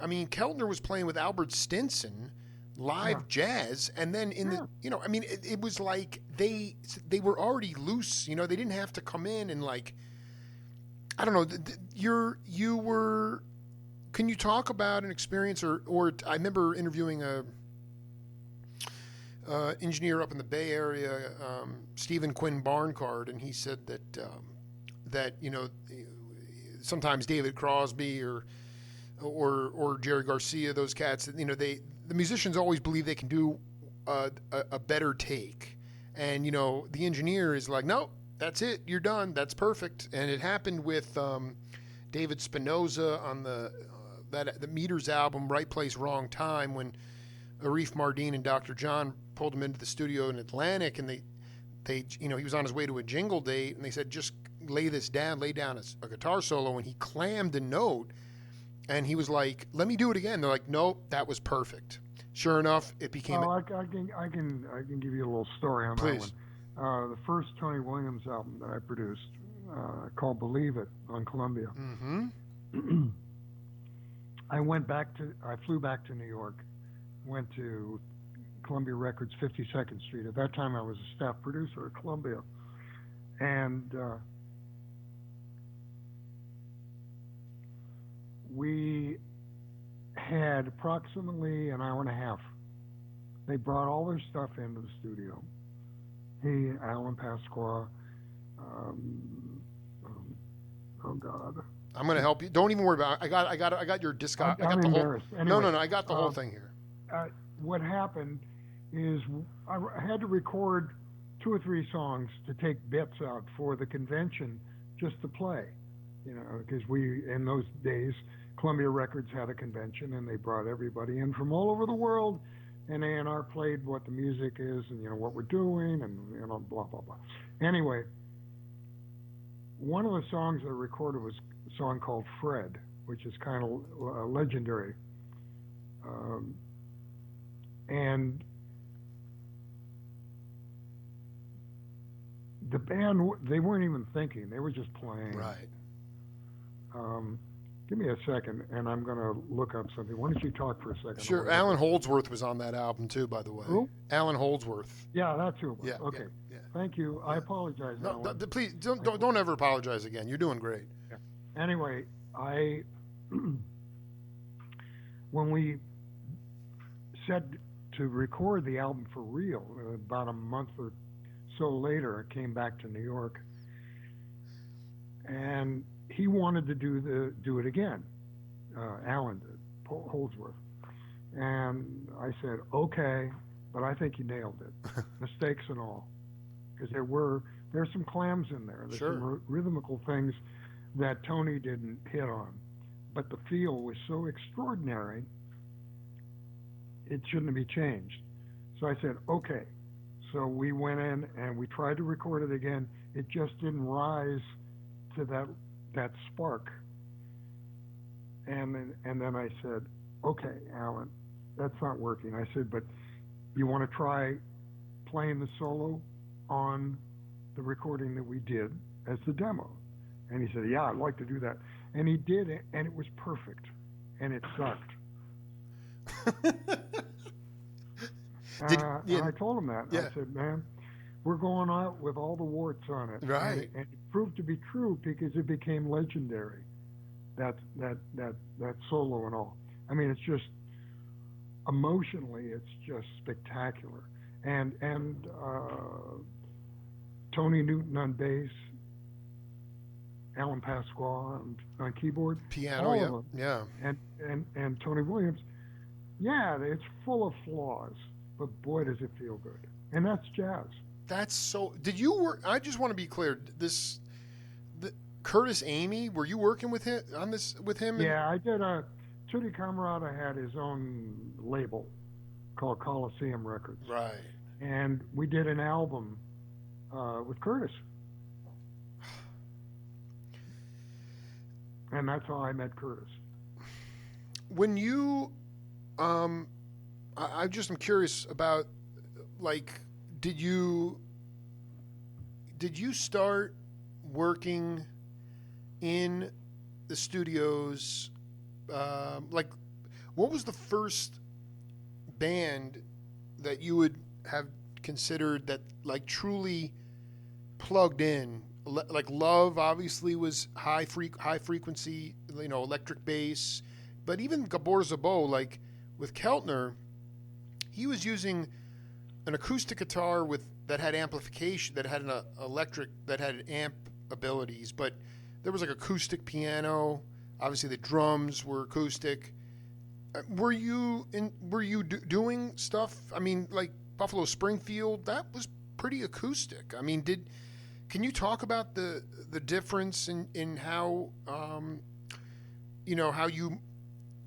I mean, Keltner was playing with Albert Stinson live jazz, and then you know, I mean, it was like they were already loose. You know, they didn't have to come in and, like, I don't know. You were. Can you talk about an experience, or I remember interviewing a engineer up in the Bay Area, Stephen Quinn Barncard, and he said that you know, sometimes David Crosby or Jerry Garcia, those cats, you know, the musicians always believe they can do a better take, and you know, the engineer is like, no, that's it, you're done, that's perfect. And it happened with David Spinoza on the Meters album, Right Place, Wrong Time, when Arif Mardin and Dr. John pulled him into the studio in Atlantic, and they you know, he was on his way to a jingle date, and they said, just lay down a guitar solo, and he clammed a note, and he was like, let me do it again. They're like, nope, that was perfect. Sure enough, it became. I can give you a little story on Please. that one. The first Tony Williams album that I produced, called Believe It, on Columbia. Mm-hmm. I flew back to New York, went to Columbia Records, 52nd Street. At that time, I was a staff producer at Columbia. And we had approximately an hour and a half. They brought all their stuff into the studio. He, Alan Pasqua, oh God. I'm going to help you. Don't even worry about it. I got your disc. I got the whole. Anyway, No. I got the whole thing here. What happened is I had to record 2 or 3 songs to take bits out for the convention just to play, you know, because in those days, Columbia Records had a convention, and they brought everybody in from all over the world and A&R played what the music is and what we're doing and blah blah blah. Anyway, one of the songs I recorded was a song called Fred, which is kind of legendary, and the band, they weren't even thinking, they were just playing. Right. Give me a second, and I'm going to look up something. Why don't you talk for a second? Sure. Alan Holdsworth was on that album too, by the way. Who? Alan Holdsworth. Yeah, that's who it was. Yeah. Okay. Yeah. Thank you. Yeah. I apologize, No, Alan. please don't ever apologize again. You're doing great. Yeah. Anyway, when we said to record the album for real, about a month or so later, I came back to New York, and he wanted to do it again. Alan did, Holdsworth, and I said, okay, but I think you nailed it, mistakes and all, because there's some clams in there. There's some rhythmical things that Tony didn't hit on, but the feel was so extraordinary, it shouldn't be changed. So I said, okay. So we went in and we tried to record it again. It just didn't rise to that spark. And then I said, okay, Alan, that's not working. I said, but you want to try playing the solo on the recording that we did as the demo? And he said, yeah, I'd like to do that. And he did it, and it was perfect. And it sucked. And I told him that. Yeah. I said, man, we're going out with all the warts on it. Right. And it proved to be true because it became legendary. That solo and all. I mean, it's just emotionally, it's just spectacular. And Tony Newton on bass, Alan Pasqua on keyboard, piano, all of them. Yeah. And Tony Williams. Yeah, it's full of flaws, but boy, does it feel good. And that's jazz. That's so. Did you work? I just want to be clear. Curtis Amy, were you working with him on this with him? Yeah, I did. Tutti Camarata had his own label called Coliseum Records. Right. And we did an album with Curtis. And that's how I met Curtis. When you, I just am curious about, like, did you start working in the studios? Like, what was the first band that you would have considered that, like, truly plugged in? Like, Love obviously was high frequency, electric bass, but even Gabor Szabo, like with Keltner, he was using an acoustic guitar that had amplification, that had an electric, that had amp abilities, but there was like acoustic piano. Obviously, the drums were acoustic. Were you doing stuff? I mean, like Buffalo Springfield, that was pretty acoustic. I mean, can you talk about the difference in how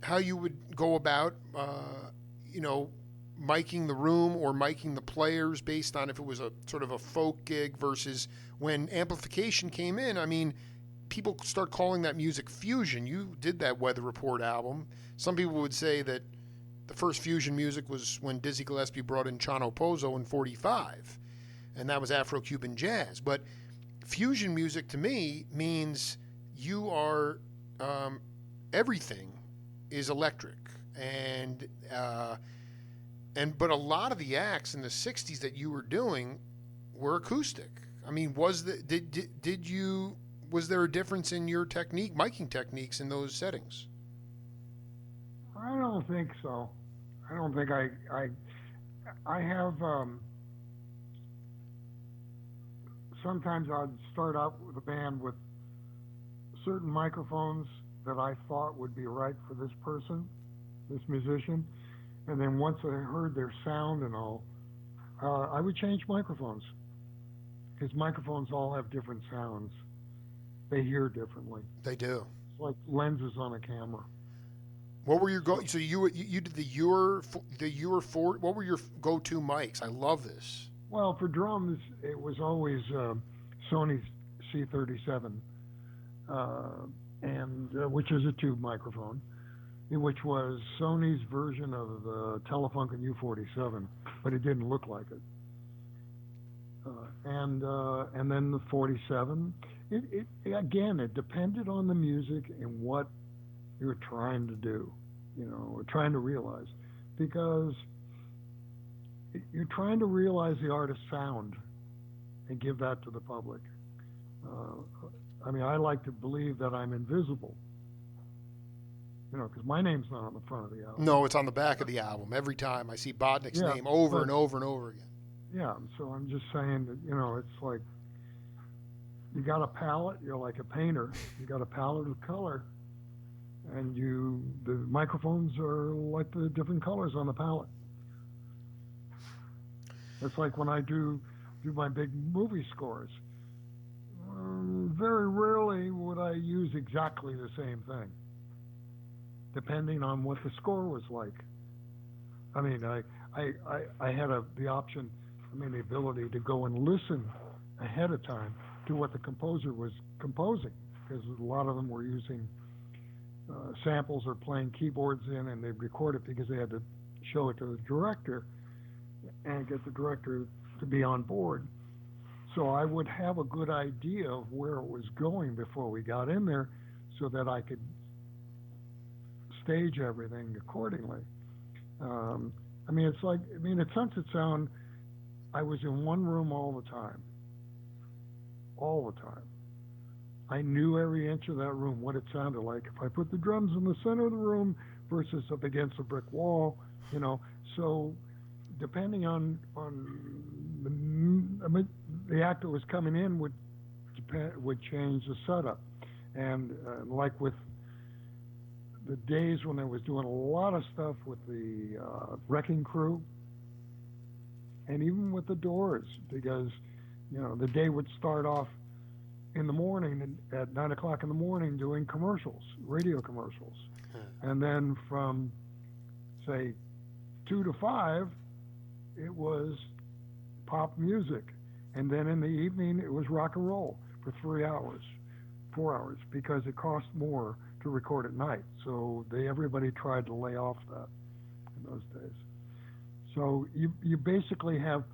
how you would go about miking the room or miking the players based on if it was a sort of a folk gig versus when amplification came in? I mean, people start calling that music fusion. You did that Weather Report album. Some people would say that the first fusion music was when Dizzy Gillespie brought in Chano Pozo in '45, and that was Afro-Cuban jazz. But fusion music to me means you are everything is electric, but a lot of the acts in the '60s that you were doing were acoustic. I mean, was there a difference in your miking techniques in those settings? I don't think so. I don't think I have. Sometimes I'd start out with a band with certain microphones that I thought would be right for this person, this musician, and then once I heard their sound and all, I would change microphones, because microphones all have different sounds. They hear differently. They do. It's like lenses on a camera. What were your go? So you did the Ewer 4. What were your go-to mics? I love this. Well, for drums, it was always Sony's C37, which is a tube microphone, which was Sony's version of the Telefunken U47, but it didn't look like it. And then the 47. It again, it depended on the music and what you're trying to do, or trying to realize, because you're trying to realize the artist's sound and give that to the public. I like to believe that I'm invisible, because my name's not on the front of the album. No, it's on the back of the album. Every time I see Botnick's name over and over and over again. Yeah, so I'm just saying that, it's like you got a palette, you're like a painter. You got a palette of color, and the microphones are like the different colors on the palette. It's like when I do my big movie scores. Very rarely would I use exactly the same thing, depending on what the score was like. I had the option, the ability to go and listen ahead of time to what the composer was composing, because a lot of them were using samples or playing keyboards in, and they'd record it because they had to show it to the director and get the director to be on board. So I would have a good idea of where it was going before we got in there, so that I could stage everything accordingly. It's like, at Sunset Sound, I was in one room all the time. All the time. I knew every inch of that room, what it sounded like. If I put the drums in the center of the room versus up against a brick wall, so depending on the actor was coming in would change the setup. And like with the days when I was doing a lot of stuff with the Wrecking Crew, and even with the Doors, because the day would start off in the morning at 9 o'clock in the morning doing commercials, radio commercials, and then from say 2 to 5 it was pop music, and then in the evening it was rock and roll for 3 hours, 4 hours, because it cost more to record at night. So everybody tried to lay off that in those days. So you basically have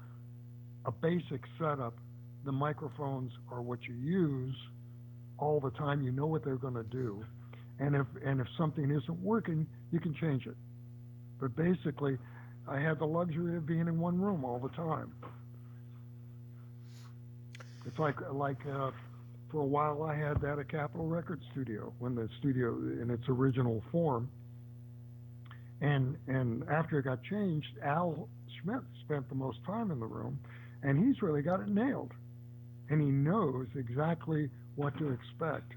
a basic setup. The microphones are what you use all the time. You know what they're going to do, and if something isn't working, you can change it. But basically, I had the luxury of being in one room all the time. It's like for a while I had that at Capitol Record Studio, when the studio in its original form. And after it got changed, Al Schmidt spent the most time in the room, and he's really got it nailed. And he knows exactly what to expect.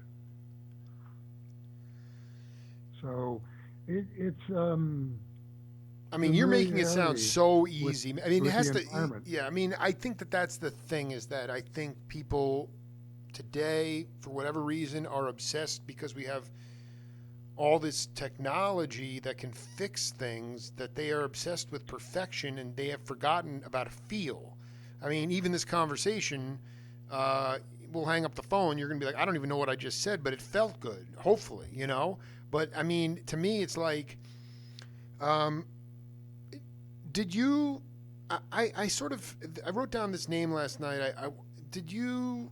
So it's you're making it sound so easy. It has to. Yeah, I think that's the thing, is that I think people today, for whatever reason, are obsessed because we have all this technology that can fix things, that they are obsessed with perfection, and they have forgotten about a feel. Even this conversation, we'll hang up the phone. You're going to be like, I don't even know what I just said, but it felt good, hopefully, But, to me, it's like, did you, I wrote down this name last night. Did you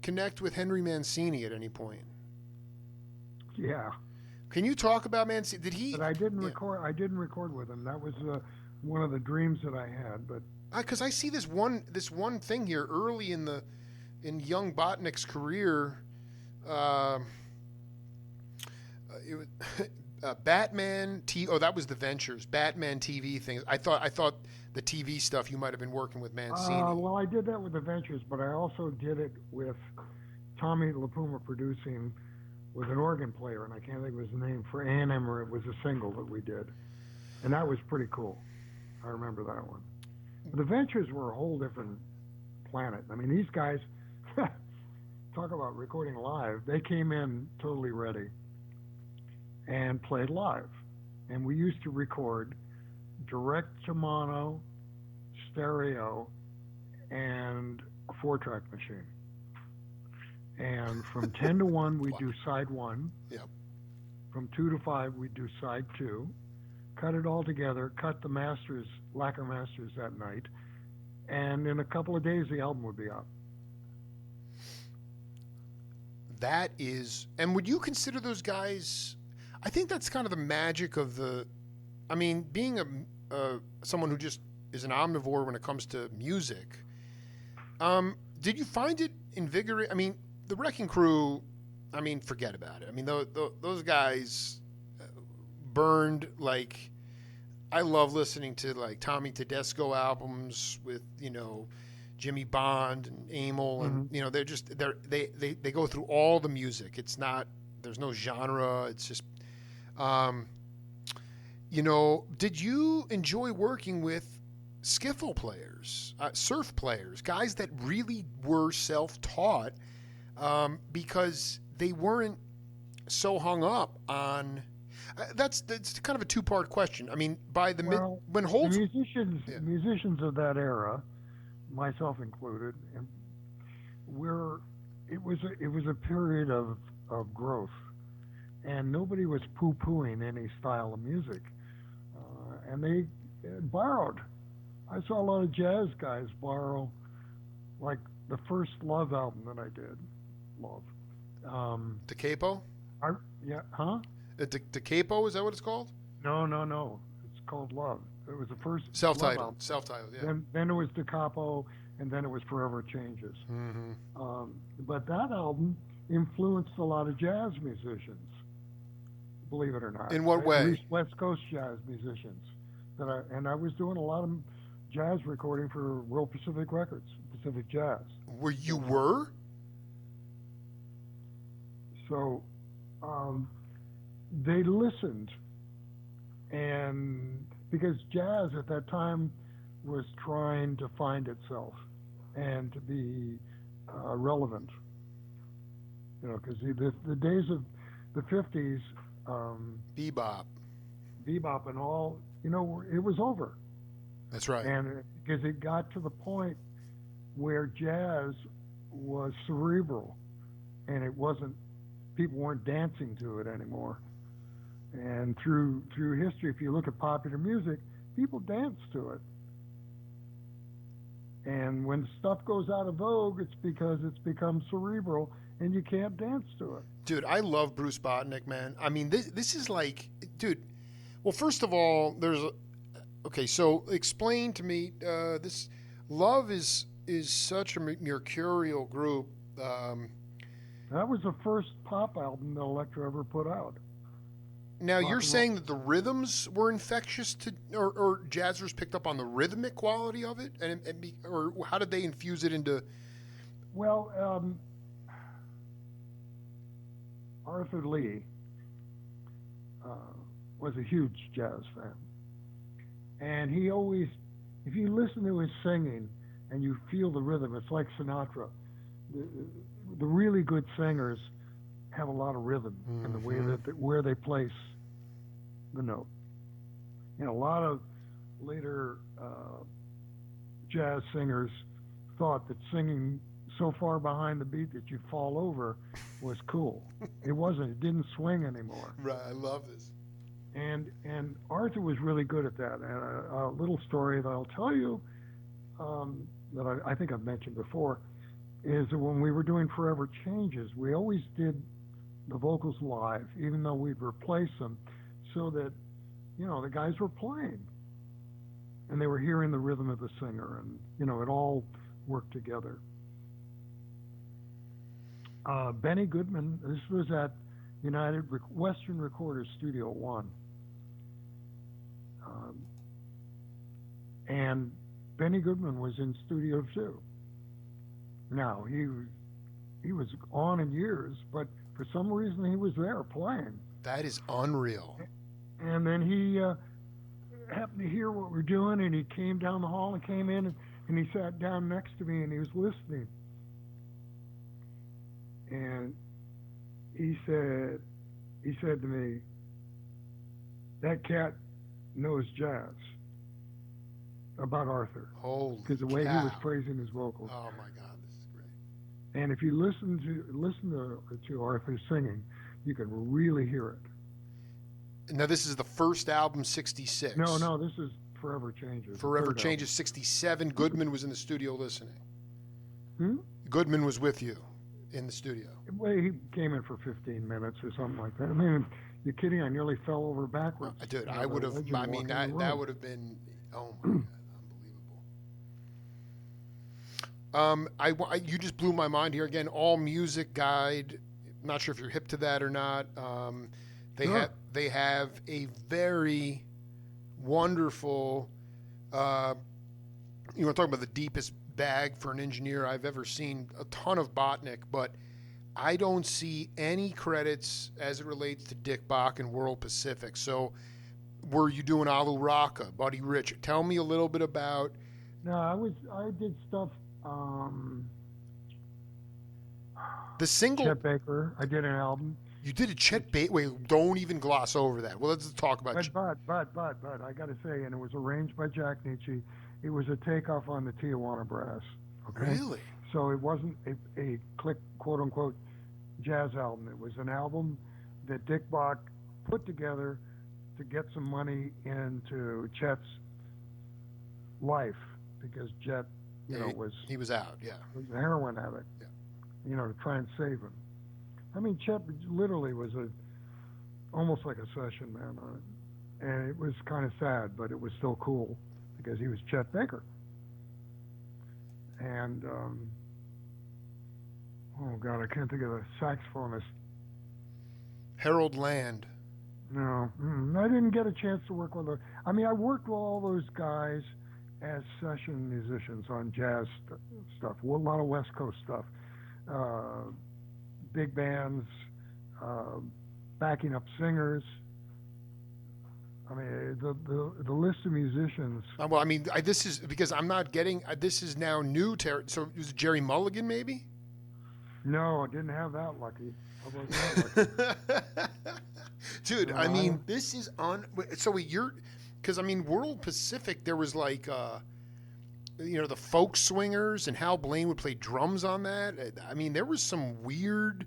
connect with Henry Mancini at any point? Yeah. Can you talk about Mancini? Did he? But I didn't record. I didn't record with him. That was one of the dreams that I had. But because I see this one thing here early in young Botnick's career. It was Batman that was the Ventures Batman TV things. I thought the TV stuff you might have been working with Mancini. Well, I did that with the Ventures, but I also did it with Tommy LaPuma producing with an organ player, and I can't think of his name, for A&M, or it was a single that we did, and that was pretty cool. I remember that one. The Ventures were a whole different planet. These guys, talk about recording live. They came in totally ready and played live. and we used to record direct to mono, stereo, and a 4-track machine. And from 10 to 1, we do side 1. Yep. From 2 to 5, we do side 2. Cut it all together, cut the masters, lacquer masters that night, and in a couple of days, the album would be out. That is, and would you consider those guys? I think that's kind of the magic of the. I mean, being someone who just is an omnivore when it comes to music. Did you find it invigorating? I mean, the Wrecking Crew. I mean, forget about it. I mean, those guys burned like. I love listening to like Tommy Tedesco albums with Jimmy Bond and Amel, and they go through all the music. It's not, there's no genre. It's just, did you enjoy working with skiffle players, surf players, guys that really were self-taught, because they weren't so hung up on. That's kind of a two-part question. I mean, when Holtz, the musicians of that era, myself included, and it was a period of growth, and nobody was poo-pooing any style of music, and they borrowed. I saw a lot of jazz guys borrow, like the first Love album that I did, Love. Da Capo? Yeah, huh? Da Capo, is that what it's called? No. It's called Love. It was the first self-titled, yeah. Then it was Da Capo, and then it was Forever Changes. Mm-hmm. But that album influenced a lot of jazz musicians, believe it or not. In what way? At least West Coast jazz musicians. I was doing a lot of jazz recording for World Pacific Records, Pacific Jazz. You were? So, they listened, and because jazz at that time was trying to find itself and to be relevant, because the days of the 50s, bebop and all, it was over. That's right. And because it got to the point where jazz was cerebral, and it wasn't, people weren't dancing to it anymore. And through history, if you look at popular music, people dance to it. And when stuff goes out of vogue, it's because it's become cerebral and you can't dance to it. Dude, I love Bruce Botnick, man. I mean, this is like, dude. Well, first of all, okay. So explain to me, this Love is such a mercurial group. That was the first pop album that Elektra ever put out. Now, you're saying that the rhythms were infectious or jazzers picked up on the rhythmic quality of it, or how did they infuse it into? Well, Arthur Lee was a huge jazz fan, and he always, if you listen to his singing and you feel the rhythm, it's like Sinatra. The really good singers have a lot of rhythm in the way that where they place the note. A lot of later jazz singers thought that singing so far behind the beat that you fall over was cool. It wasn't. It didn't swing anymore. Right. I love this. And Arthur was really good at that. And a little story that I'll tell you that I think I've mentioned before is that when we were doing Forever Changes, we always did the vocals live, even though we'd replace them, so that, the guys were playing. And they were hearing the rhythm of the singer, and, it all worked together. Benny Goodman, this was at Western Recorders Studio 1. And Benny Goodman was in Studio 2. Now, he was on in years, but for some reason he was there playing. That is unreal. And then he happened to hear what we're doing, and he came down the hall and came in, and he sat down next to me, and he was listening. And he said to me, that cat knows jazz about Arthur Holy because the way he was cow. praising his vocals. Oh my God, this is great. And if you listen to Arthur singing, you can really hear it. Now this is the first album, 66. No, this is Forever Changes. Forever Changes, 67. Goodman was in the studio listening. Hmm? Goodman was with you in the studio. Well, he came in for 15 minutes or something like that. I mean, you're kidding? I nearly fell over backwards. Dude, You know, I would the have. legend I mean, walking in the that room. would have been. Oh my God, unbelievable. You just blew my mind here again. All Music Guide. Not sure if you're hip to that or not. Sure. They have a very wonderful. You want to talk about the deepest bag for an engineer I've ever seen. A ton of Botnick, but I don't see any credits as it relates to Dick Bach and World Pacific. So, were you doing Alu Raka, Buddy Rich? Tell me a little bit about No, I did stuff. the single. Chet Baker. I did an album. You did a Chet Baker. Wait, don't even gloss over that. Well, let's talk about. But I got to say, and it was arranged by Jack Nietzsche. It was a takeoff on the Tijuana Brass. Okay. Really? So it wasn't a click, quote unquote, jazz album. It was an album that Dick Bach put together to get some money into Chet's life because Chet, he was out. Yeah. was a heroin addict. Yeah. To try and save him. I mean, Chet literally was almost like a session man on it, and it was kind of sad, but it was still cool because he was Chet Baker. And oh God, I can't think of the saxophonist. Harold Land. No, I didn't get a chance to work with her. I mean, I worked with all those guys as session musicians on jazz stuff, a lot of West Coast stuff, big bands, backing up singers. I mean, the list of musicians. Well, I mean, this is because I'm not getting. This is now new territory. So it was Jerry Mulligan, maybe? No, I didn't have that lucky. How about that lucky? Dude, No, I mean, this is on. So you're, because I mean, World Pacific. There was like, the folk swingers, and Hal Blaine would play drums on that. I mean, there was some weird.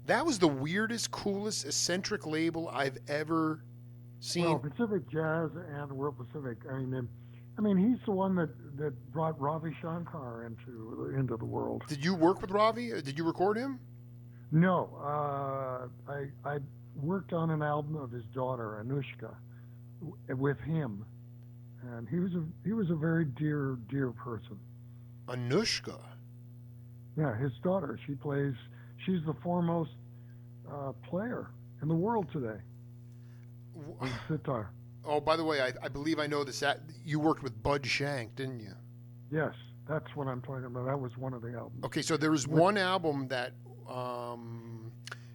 That was the weirdest, coolest, eccentric label I've ever seen. Well, Pacific Jazz and World Pacific. I mean, he's the one that brought Ravi Shankar into the world. Did you work with Ravi? Did you record him? No, I worked on an album of his daughter Anushka with him, and he was a very dear person. Anushka. Yeah, his daughter. She's the foremost player in the world today. On sitar. Oh, by the way, I believe I know this. You worked with Bud Shank, didn't you? Yes, that's what I'm talking about. That was one of the albums. Okay, so there was one album that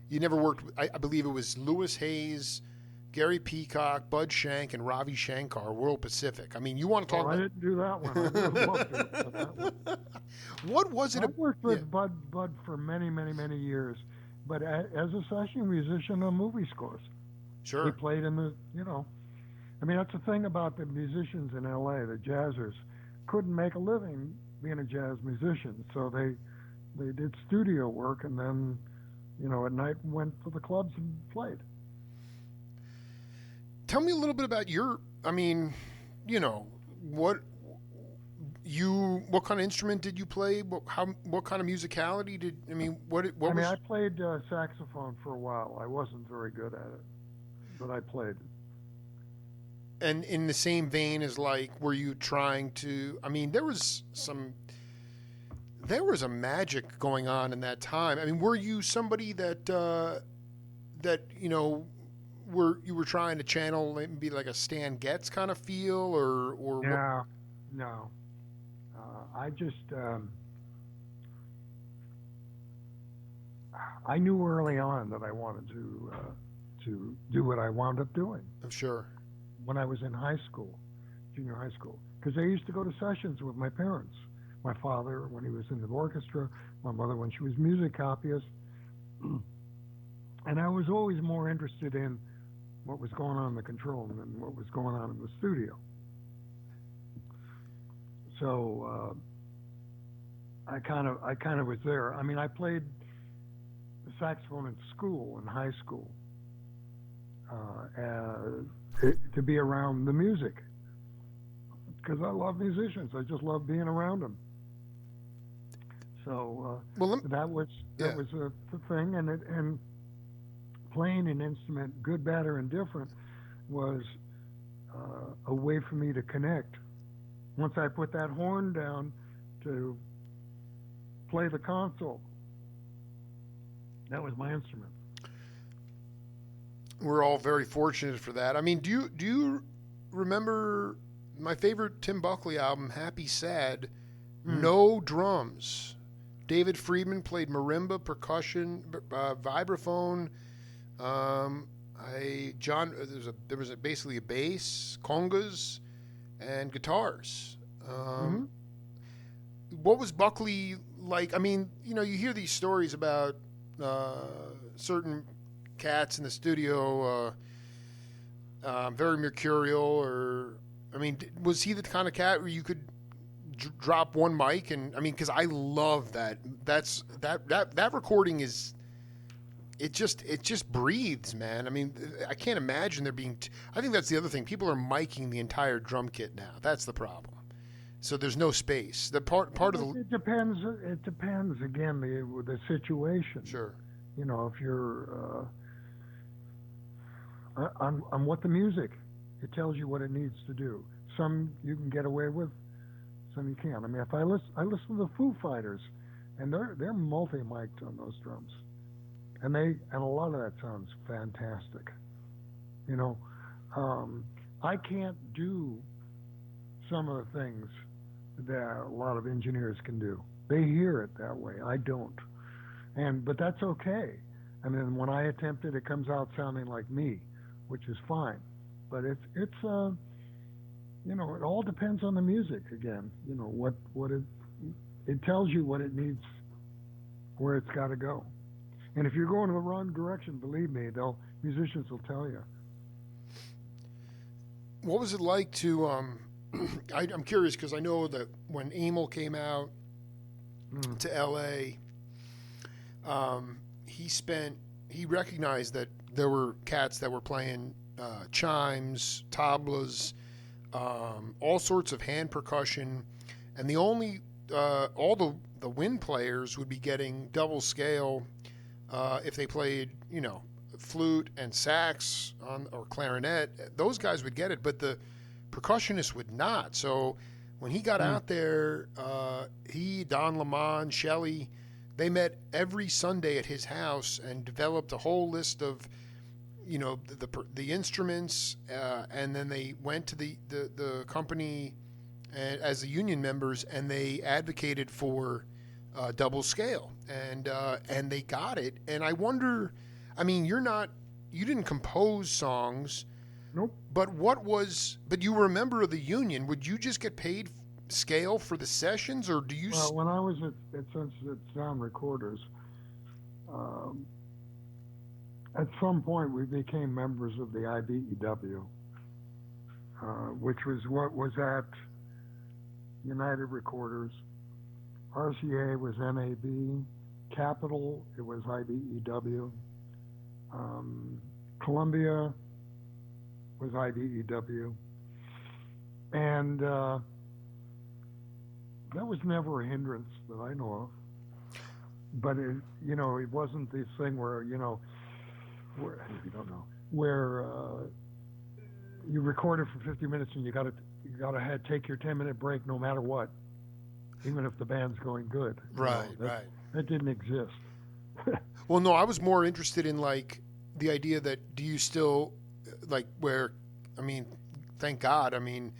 you never worked with. I believe it was Louis Hayes, Gary Peacock, Bud Shank, and Ravi Shankar, World Pacific. I mean, you want to talk about... I didn't do that one. I would have loved to have done that one. What was it? I worked with Bud for many, many, many years, but as a session musician on movie scores. Sure. He played in the, I mean, that's the thing about the musicians in L.A., the jazzers, couldn't make a living being a jazz musician, so they did studio work and then, at night went to the clubs and played. Tell me a little bit about what kind of instrument did you play? What kind of musicality I played saxophone for a while. I wasn't very good at it, but I played. And in the same vein as were you trying to? I mean, there was a magic going on in that time. I mean, were you somebody that you were trying to channel maybe like a Stan Getz kind of feel or No. I just I knew early on that I wanted to do what I wound up doing. I'm sure. When I was in junior high school, because I used to go to sessions with my parents. My father when he was in the orchestra, my mother when she was music copyist, and I was always more interested in what was going on in the control room and what was going on in the studio. So I kind of was there. I mean, I played the saxophone in school, in high school, to be around the music, because I love musicians. I just love being around them. So that was the thing, and playing an instrument, good, bad, or indifferent, was a way for me to connect. Once I put that horn down to play the console, that was my instrument. We're all very fortunate for that. I mean, do you remember my favorite Tim Buckley album, Happy Sad? No drums. David Friedman played marimba, percussion, vibraphone. There was basically a bass, congas, and guitars. What was Buckley like? I mean, you hear these stories about certain cats in the studio, very mercurial, or, I mean, was he the kind of cat where you could drop one mic and, I mean, because I love that. That recording is, it just breathes, man. I mean, I can't imagine there being. I think that's the other thing. People are miking the entire drum kit now. That's the problem. So there's no space. The part of the. It depends. It depends again the situation. Sure. If you're on what the music, it tells you what it needs to do. Some you can get away with, some you can't. I mean, if I listen to the Foo Fighters, and they're multi-mic'd on those drums. And a lot of that sounds fantastic. I can't do some of the things that a lot of engineers can do. They hear it that way. I don't. But that's okay. I mean, when I attempt it, it comes out sounding like me, which is fine. But it all depends on the music again. What it tells you what it needs, where it's got to go. And if you're going in the wrong direction, believe me, musicians will tell you. What was it like to? I'm curious because I know that when Emil came out to L.A., he recognized that there were cats that were playing chimes, tablas, all sorts of hand percussion, and all the wind players would be getting double scale. If they played, flute and sax or clarinet, those guys would get it, but the percussionists would not. So when he got out there, Don Lamont, Shelley, they met every Sunday at his house and developed a whole list of, the instruments, and then they went to the company as the union members, and they advocated for double scale, and they got it. And I wonder, I mean, you didn't compose songs. Nope. But you were a member of the union. Would you just get paid scale for the sessions, or do you? Well, when I was at Sunset Sound Recorders, at some point we became members of the IBEW, which was what was at United Recorders. RCA was NAB, Capitol, it was IBEW, Columbia was IBEW, and that was never a hindrance that I know of. But it wasn't this thing where where you don't know where you recorded for 50 minutes and you got to take your 10-minute break no matter what. Even if the band's going good. Right. That didn't exist. Well, no, I was more interested in, like, the idea that do you still, like, thank God, a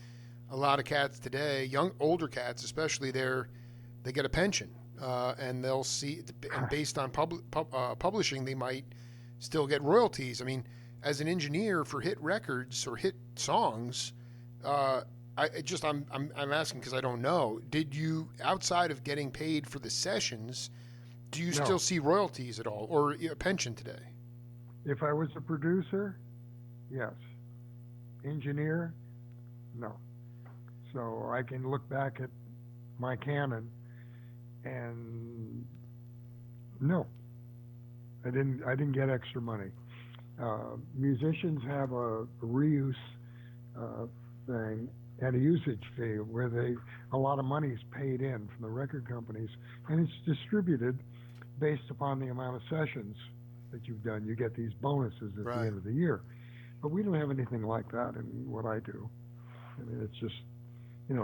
lot of cats today, older cats especially, they get a pension, and they'll see, and based on publishing, they might still get royalties. I mean, as an engineer for hit records or hit songs, I'm asking because I don't know. Did you, outside of getting paid for the sessions, do you still see royalties at all, or a pension today? If I was a producer, Yes. Engineer? No. So I can look back at my canon and no, I didn't get extra money. Musicians have a reuse uh, thing and a usage fee where a lot of money is paid in from the record companies and it's distributed based upon the amount of sessions that you've done. You get these bonuses at the Right. end of the year. But we don't have anything like that in what I do. I mean, it's just, if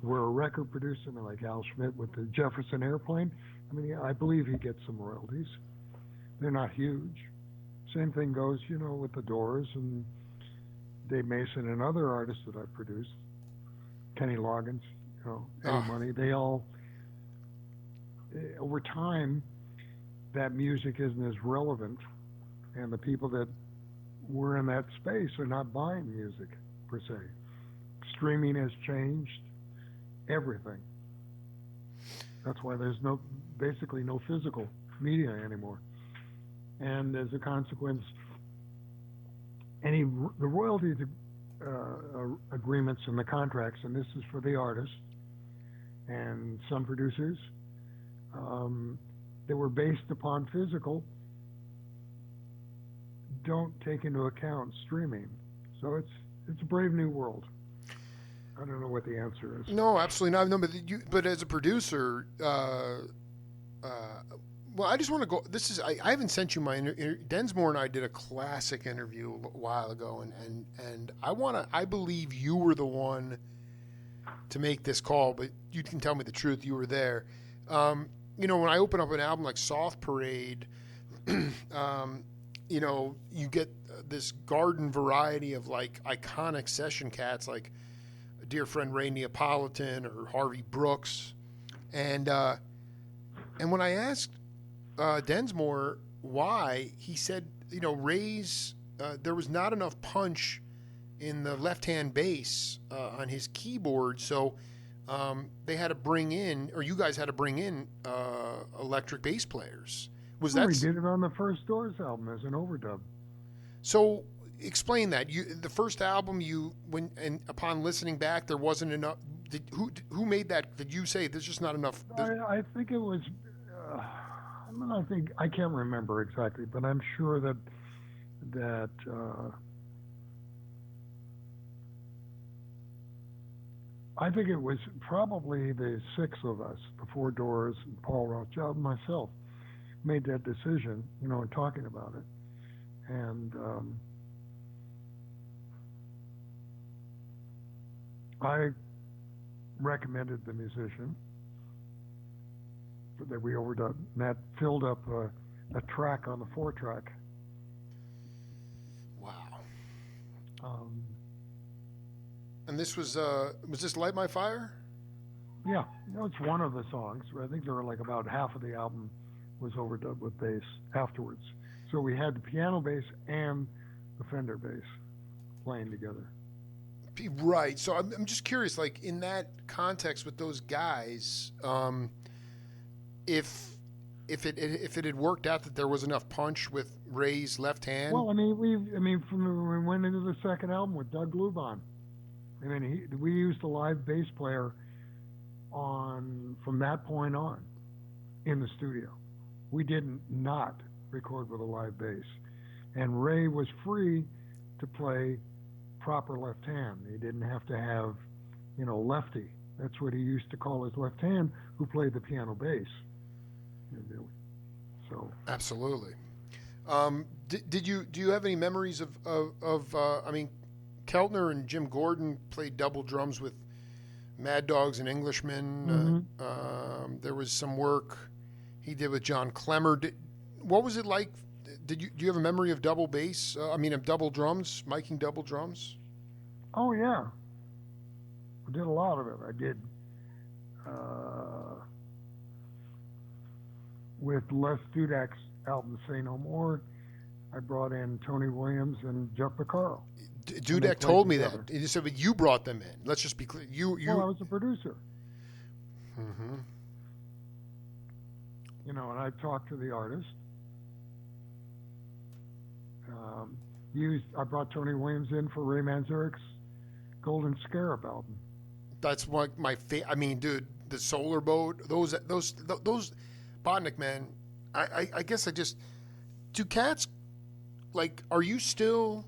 we're a record producer like Al Schmidt with the Jefferson Airplane, I mean, I believe he gets some royalties. They're not huge. Same thing goes, with the Doors and Dave Mason and other artists that I've produced. Kenny Loggins, Eddie Money. They all, over time, that music isn't as relevant, and the people that were in that space are not buying music per se. Streaming has changed everything. That's why there's basically no physical media anymore. And as a consequence, the royalty agreements and the contracts, and this is for the artists and some producers, they were based upon physical, don't take into account streaming. So it's a brave new world. I don't know what the answer is. No, absolutely not. No, but as a producer, well, I just want to go. I haven't sent you my Densmore and I did a classic interview a while ago, and I believe you were the one to make this call, but you can tell me the truth. You were there. When I open up an album like Soft Parade, you get this garden variety of like iconic session cats like a dear friend Ray Neapolitan or Harvey Brooks, and when I asked Densmore why, he said, Ray's there was not enough punch in the left-hand bass on his keyboard, so they had to bring in, or you guys had to bring in electric bass players. We did it on the first Doors album as an overdub. So explain that. The first album, upon listening back, there wasn't enough. Who made that? Did you say there's just not enough? I think it was. I can't remember exactly, but I'm sure that I think it was probably the six of us, the four Doors, and Paul Rothchild, and myself, made that decision, in talking about it. And I recommended the musician that we overdubbed, and that filled up a track on the 4-track. Wow. And this was this Light My Fire? Yeah, it's one of the songs. I think there were like about half of the album was overdubbed with bass afterwards. So we had the piano bass and the Fender bass playing together. Right. So I'm just curious, like in that context with those guys, if it had worked out that there was enough punch with Ray's left hand. Well, from when we went into the second album with Doug Lubon, we used a live bass player from that point on in the studio. We did not record with a live bass, and Ray was free to play proper left hand. He didn't have to have, lefty. That's what he used to call his left hand, who played the piano bass. So absolutely. Do you have any memories of Keltner and Jim Gordon played double drums with Mad Dogs and Englishmen. Mm-hmm. There was some work he did with John Clemmer. What was it like? Do you have a memory of double bass? Of double drums, miking double drums? Oh yeah, I did a lot of it. I did with Les Dudek's album "Say No More." I brought in Tony Williams and Jeff Beccaro. Dudek told me that. He said, but you brought them in. Let's just be clear. Well, I was a producer. Mm-hmm. And I talked to the artist. I brought Tony Williams in for Ray Manzarek's Golden Scarab album. That's what my I mean, dude, the Solar Boat, those Botnick, man. I guess I just do cats like. Are you still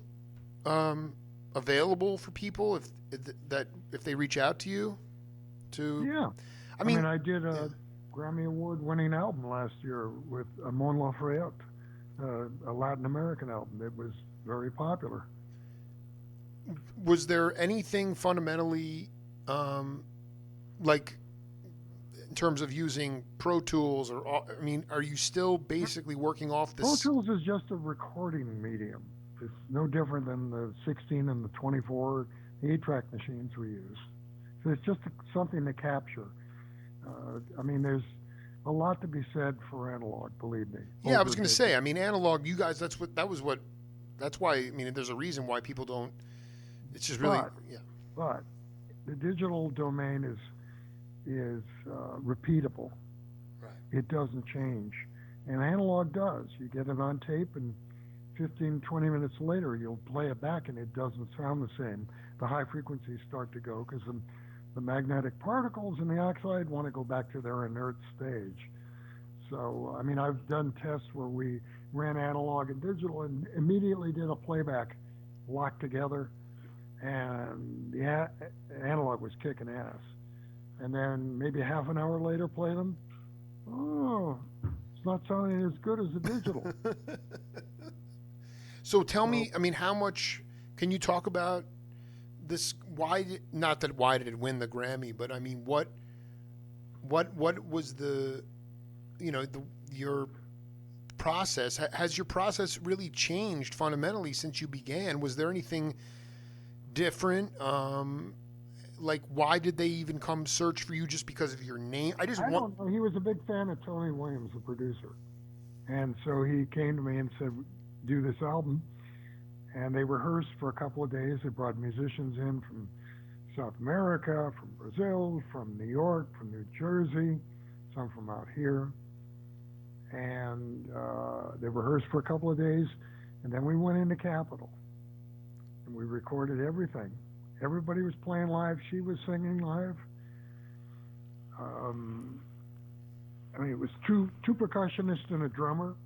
available for people if they reach out to you? Yeah, I mean, I did a Grammy Award-winning album last year with Mon Lafayette, a Latin American album. It was very popular. Was there anything fundamentally, like, in terms of using Pro Tools, or I mean, are you still basically working off this? Pro Tools is just a recording medium. It's no different than the 16 and the 24, the 8-track machines we use. So it's just something to capture. I mean, there's a lot to be said for analog, believe me. Yeah, I was going to say, I mean, analog, you guys, that's why, I mean, there's a reason why people don't, it's just really, But the digital domain is repeatable. Right. It doesn't change. And analog does. You get it on tape, and 15, 20 minutes later, you'll play it back, and it doesn't sound the same. The high frequencies start to go because the magnetic particles in the oxide want to go back to their inert stage. So, I mean, I've done tests where we ran analog and digital and immediately did a playback locked together, and the analog was kicking ass. And then maybe half an hour later, play them. Oh, it's not sounding as good as the digital. So tell me, I mean, how much can you talk about this? Why did it win the Grammy? But I mean, what was the, your process? Has your process really changed fundamentally since you began? Was there anything different? Like, why did they even come search for you just because of your name? I don't know. He was a big fan of Tony Williams, the producer. And so he came to me and said, do this album. And they rehearsed for a couple of days. They brought musicians in from South America, from Brazil, from New York, from New Jersey, some from out here. And they rehearsed for a couple of days. And then we went into Capitol. And we recorded everything. Everybody was playing live. She was singing live. I mean, it was two percussionists and a drummer,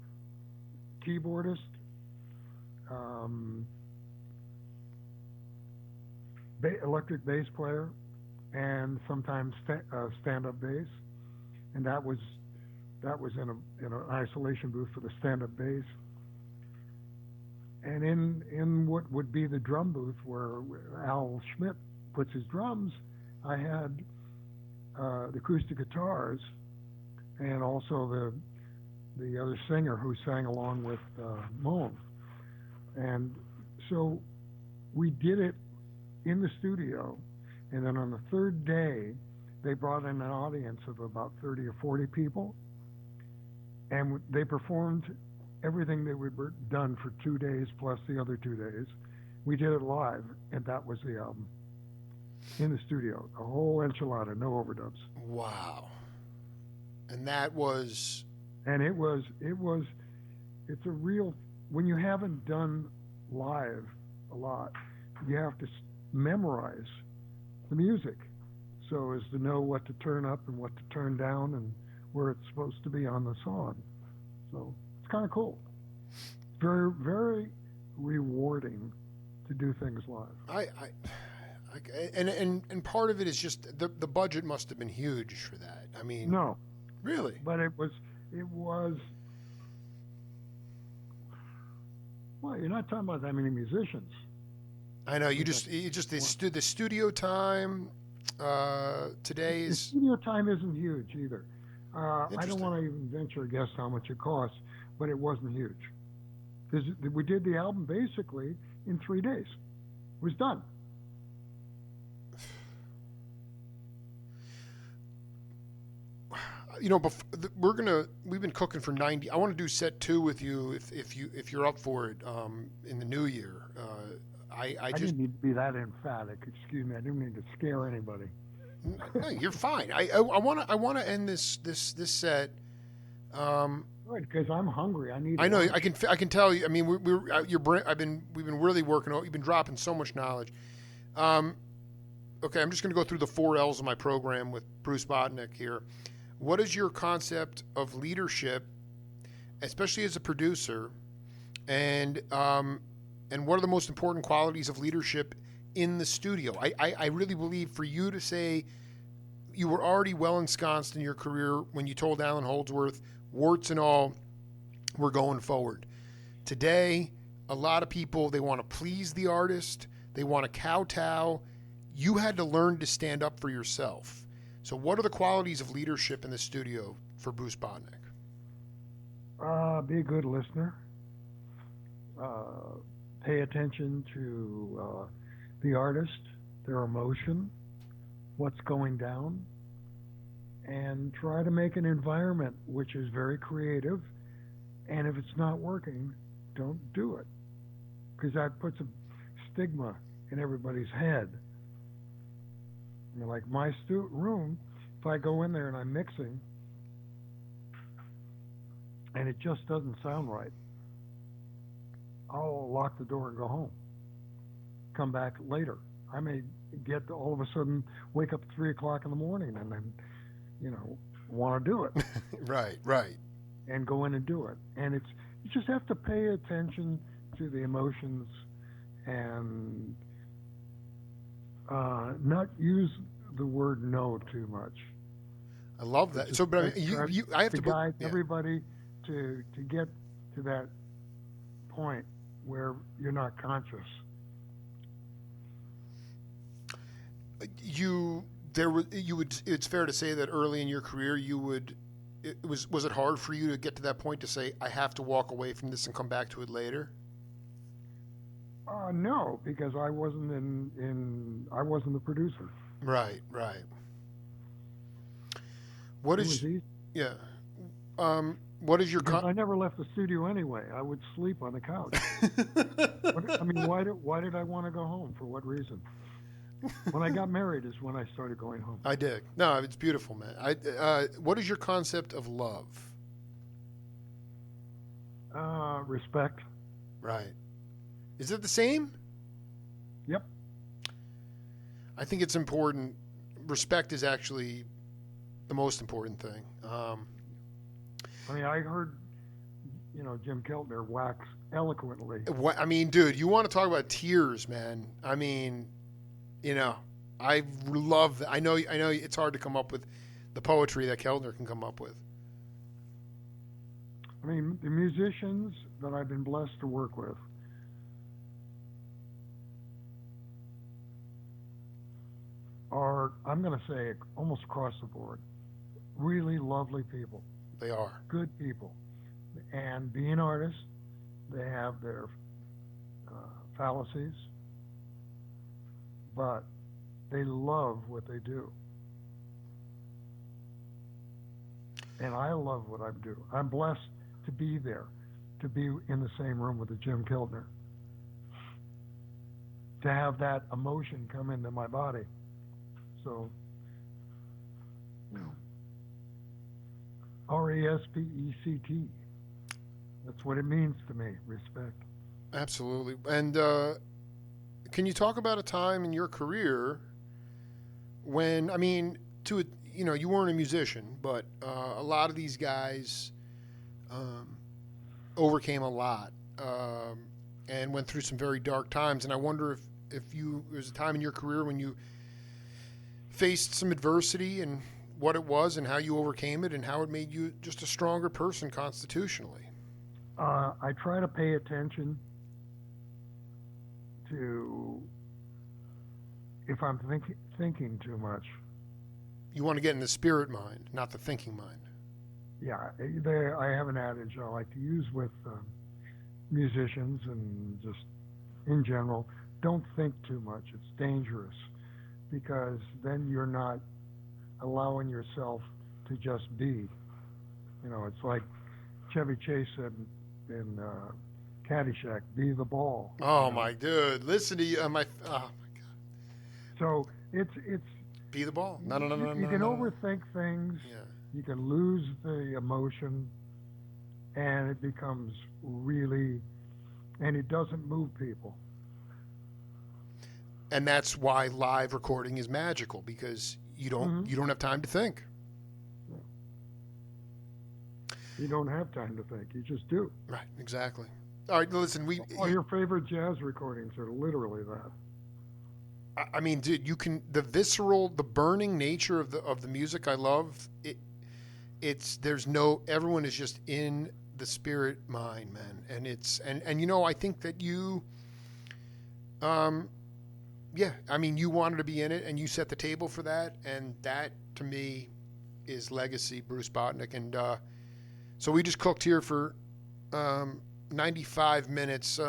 keyboardist, electric bass player, and sometimes stand-up bass. And that was in an isolation booth for the stand-up bass. And in what would be the drum booth where Al Schmidt puts his drums, I had the acoustic guitars and also the other singer who sang along with Moan. And so we did it in the studio, and then on the third day, they brought in an audience of about 30 or 40 people, and they performed everything that we'd done for 2 days plus the other 2 days. We did it live, and that was the album. In the studio, a whole enchilada, no overdubs. Wow. And that was... And it's a real... When you haven't done live a lot, you have to memorize the music so as to know what to turn up and what to turn down and where it's supposed to be on the song. So it's kind of cool. Very, very rewarding to do things live. And part of it is just the budget must have been huge for that. I mean, no, really, but it was. Well, you're not talking about that many musicians. I know the studio time today is. The studio time isn't huge either. I don't want to even venture a guess how much it costs, but it wasn't huge. We did the album basically in 3 days. It was done. We've been cooking for 90. I want to do set 2 with you if you're up for it in the new year. I didn't need to be that emphatic. Excuse me. I didn't mean to scare anybody. No, you're fine. I want to end this set Good, because I'm hungry. I need I know. lunch. I can tell you. I mean, your brain. We've been really working. You've been dropping so much knowledge. Um, okay, I'm just going to go through the 4 L's of my program with Bruce Botnick here. What is your concept of leadership, especially as a producer, and what are the most important qualities of leadership in the studio? I really believe for you to say you were already well ensconced in your career when you told Alan Holdsworth, warts and all, we're going forward. Today, a lot of people, they want to please the artist, they want to kowtow. You had to learn to stand up for yourself. So what are the qualities of leadership in the studio for Bruce Botnick? Be a good listener. Pay attention to the artist, their emotion, what's going down, and try to make an environment which is very creative. And if it's not working, don't do it, because that puts a stigma in everybody's head. You know, like my room, if I go in there and I'm mixing and it just doesn't sound right, I'll lock the door and go home. Come back later. I may get all of a sudden wake up at 3 o'clock in the morning and then, want to do it. Right. And go in and do it. And you just have to pay attention to the emotions and not use the word no too much. I love that. So, but I have to guide everybody to get to that point where you're not conscious. It's fair to say that early in your career was it hard for you to get to that point to say, I have to walk away from this and come back to it later? No, because I wasn't I wasn't the producer. Right. What is your I never left the studio anyway. I would sleep on the couch. Why did I want to go home? For what reason? When I got married is when I started going home. I dig. No, it's beautiful, man. What is your concept of love? Respect. Right. Is it the same? Yep. I think it's important. Respect is actually the most important thing. I heard, Jim Keltner wax eloquently. Dude, you want to talk about tears, man. I love that. I know it's hard to come up with the poetry that Keltner can come up with. The musicians that I've been blessed to work with are, I'm going to say, almost across the board, really lovely people. They are. Good people. And being artists, they have their fallacies, but they love what they do. And I love what I do. I'm blessed to be there, to be in the same room with the Jim Keltner, to have that emotion come into my body. So, RESPECT. That's what it means to me, respect. Absolutely. And can you talk about a time in your career when, you weren't a musician, but a lot of these guys overcame a lot and went through some very dark times. And I wonder if there was a time in your career when you faced some adversity and what it was and how you overcame it and how it made you just a stronger person constitutionally. I try to pay attention to if I'm thinking too much. You want to get in the spirit mind, not the thinking mind. Yeah, I have an adage I like to use with musicians and just in general. Don't think too much. It's dangerous because then you're not allowing yourself to just be. It's like Chevy Chase said in Caddyshack, be the ball. Oh, my dude. Listen to you. Oh, my God. So it's be the ball. No. You can overthink things. Yeah. You can lose the emotion. and it becomes really, and it doesn't move people. And that's why live recording is magical, because Hmm. you don't have time to think. You don't have time to think, you just do. Right, exactly. All right, listen, All your favorite jazz recordings are literally that. I mean, dude, you can, the visceral, the burning nature of the music I love. It's there's no, everyone is just in the spirit mind, man, and it's and I think that um yeah, I mean, you wanted to be in it and you set the table for that, and that to me is legacy, Bruce Botnick. And so we just cooked here for um 95 minutes.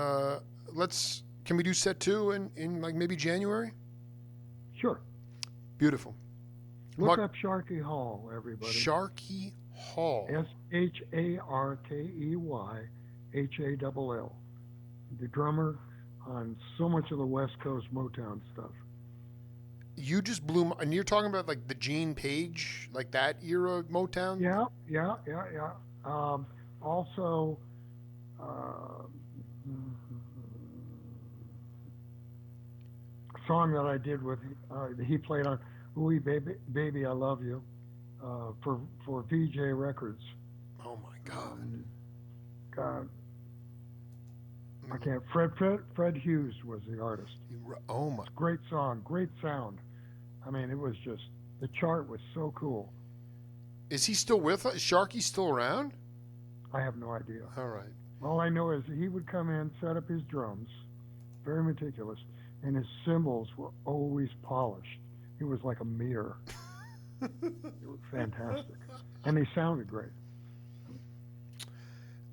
Let's Can we do set two in like maybe January? Sure. Beautiful. Look Mark, up Sharkey Hall, everybody. Sharkey Hall. Sharkeyhall. The drummer on so much of the West Coast Motown stuff. You just blew my, and you're talking about like the Gene Page, like that era Motown. Yeah, yeah, yeah, yeah. Also, uh, a song that I did with he played on "Ooh Baby, Baby I Love You" for VJ Records. Oh my God. God, I can't. Fred Hughes was the artist. Oh my. Great song, great sound. I mean, it was just the chart was so cool. Is he still with us? Is Sharky still around? I have no idea. All right. All I know is he would come in, set up his drums, very meticulous, and his cymbals were always polished. It was like a mirror. It was fantastic, and they sounded great.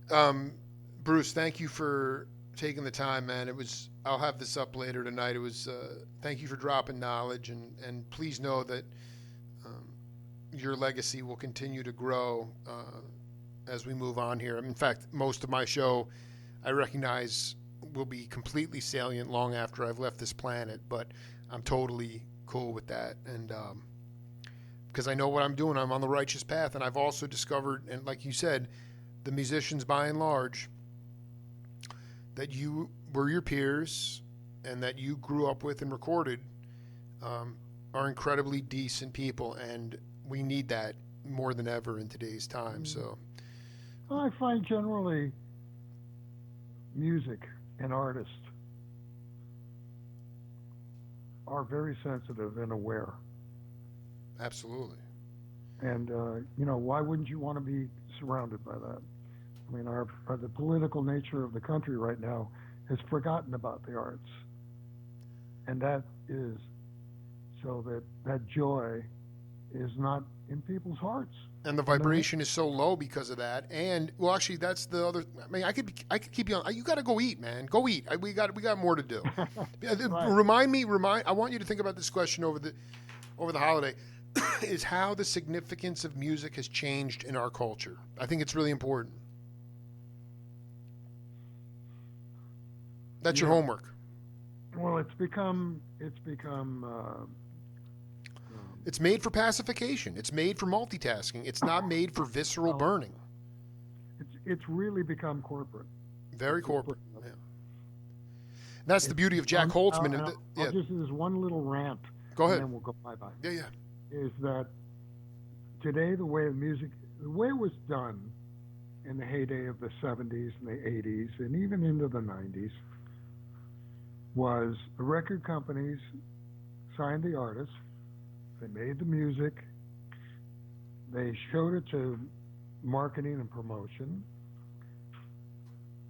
Um, Bruce, thank you for taking the time, man. It was. I'll have this up later tonight. It was. Thank you for dropping knowledge, and please know that um, your legacy will continue to grow as we move on here. In fact, most of my show, I recognize, will be completely salient long after I've left this planet. But I'm totally cool with that, and because I know what I'm doing, I'm on the righteous path, and I've also discovered, and like you said, the musicians by and large that you were your peers and that you grew up with and recorded are incredibly decent people, and we need that more than ever in today's time. So I find generally music and artists are very sensitive and aware. absolutely. And why wouldn't you want to be surrounded by that? I mean, the political nature of the country right now has forgotten about the arts, and that is so that joy is not in people's hearts. And the vibration is so low because of that. And well, actually, that's the other. I mean, I could keep you on. You got to go eat, man. Go eat. We got more to do. Right. Remind. I want you to think about this question over the holiday. Is how the significance of music has changed in our culture. I think it's really important. That's your Yeah. homework. Well, it's become It's made for pacification. It's made for multitasking. It's not made for visceral burning. it's really become corporate. Very Let's just corporate. put it that Yeah. way. That's the beauty of Jack Holtzman. I'll just do this one little rant, Go and ahead. then we'll go bye bye. Yeah. Is that today the way it was done in the heyday of the 70s and the 80s and even into the 90s was the record companies signed the artists, they made the music, they showed it to marketing and promotion,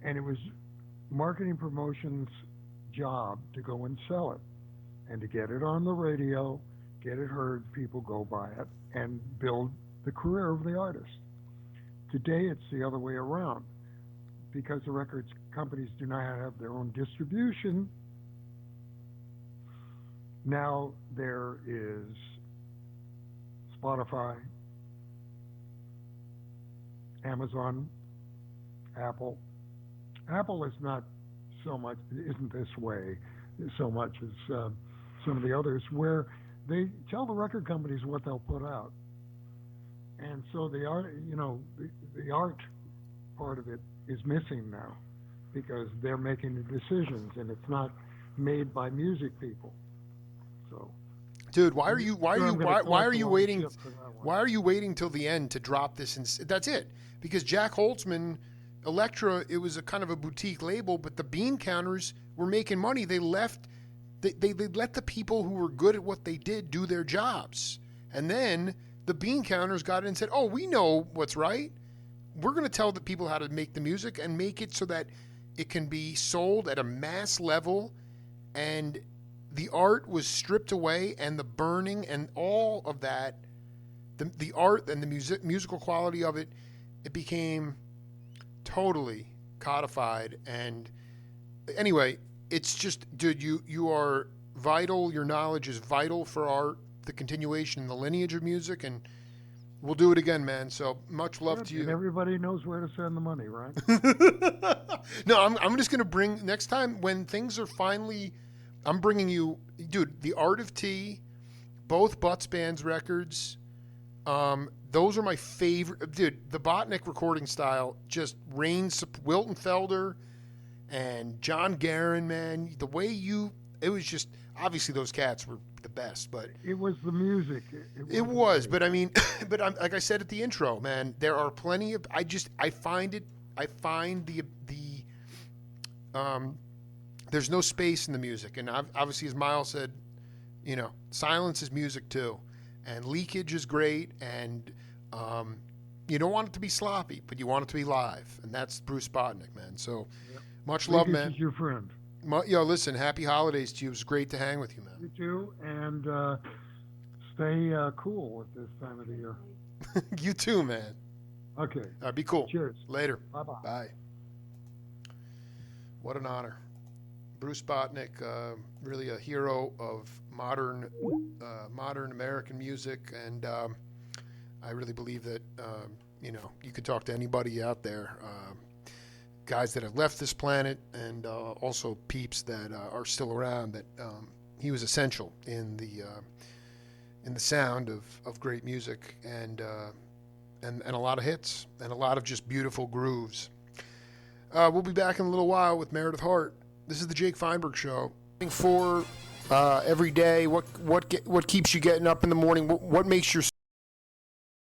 and it was marketing promotion's job to go and sell it and to get it on the radio, get it heard, people go buy it, and build the career of the artist. Today it's the other way around. Because the records companies do not have their own distribution, now there is Spotify, Amazon, Apple. Apple is not so much, isn't this way so much as some of the others, where they tell the record companies what they'll put out. And so the art, the art part of it is missing now because they're making the decisions and it's not made by music people. So, Dude, I'm sure I'm going to why are collect a you lot of waiting? shit for that one. Why are you waiting till the end to drop this? That's it. Because Jack Holtzman, Elektra, it was a kind of a boutique label, but the bean counters were making money. They left. They let the people who were good at what they did do their jobs, and then the bean counters got in and said, "Oh, we know what's right. We're going to tell the people how to make the music and make it so that it can be sold at a mass level." And the art was stripped away, and the burning and all of that, the art and the musical quality of it, it became totally codified. And anyway, it's just, dude, you are vital. Your knowledge is vital for art, the continuation and the lineage of music, and we'll do it again, man. So much love to And you. everybody knows where to send the money, right? No, I'm just gonna bring next time when things are finally. I'm bringing you, dude, The Art of Tea, both Butts Bands records. Those are my favorite. Dude, the Botnick recording style just reigns. Wilton Felder and John Guerin, man. The way it was just, obviously those cats were the best, but It was the music. it was. But I mean, but like I said at the intro, man, there are plenty of, I find there's no space in the music. And obviously, as Miles said, silence is music too. And leakage is great. And you don't want it to be sloppy, but you want it to be live. And that's Bruce Botnick, man. So much love, Lucas man. is your friend. Listen, happy holidays to you. It was great to hang with you, man. You too. And stay cool at this time of the year. You too, man. Okay. All right, be cool. Cheers. Later. Bye-bye. Bye. What an honor. Bruce Botnick, really a hero of modern American music, and I really believe that you could talk to anybody out there, guys that have left this planet, and also peeps that are still around. That he was essential in the sound of great music, and a lot of hits, and a lot of just beautiful grooves. We'll be back in a little while with Meredith Hart. This is the Jake Feinberg Show. For every day, what keeps you getting up in the morning? What makes your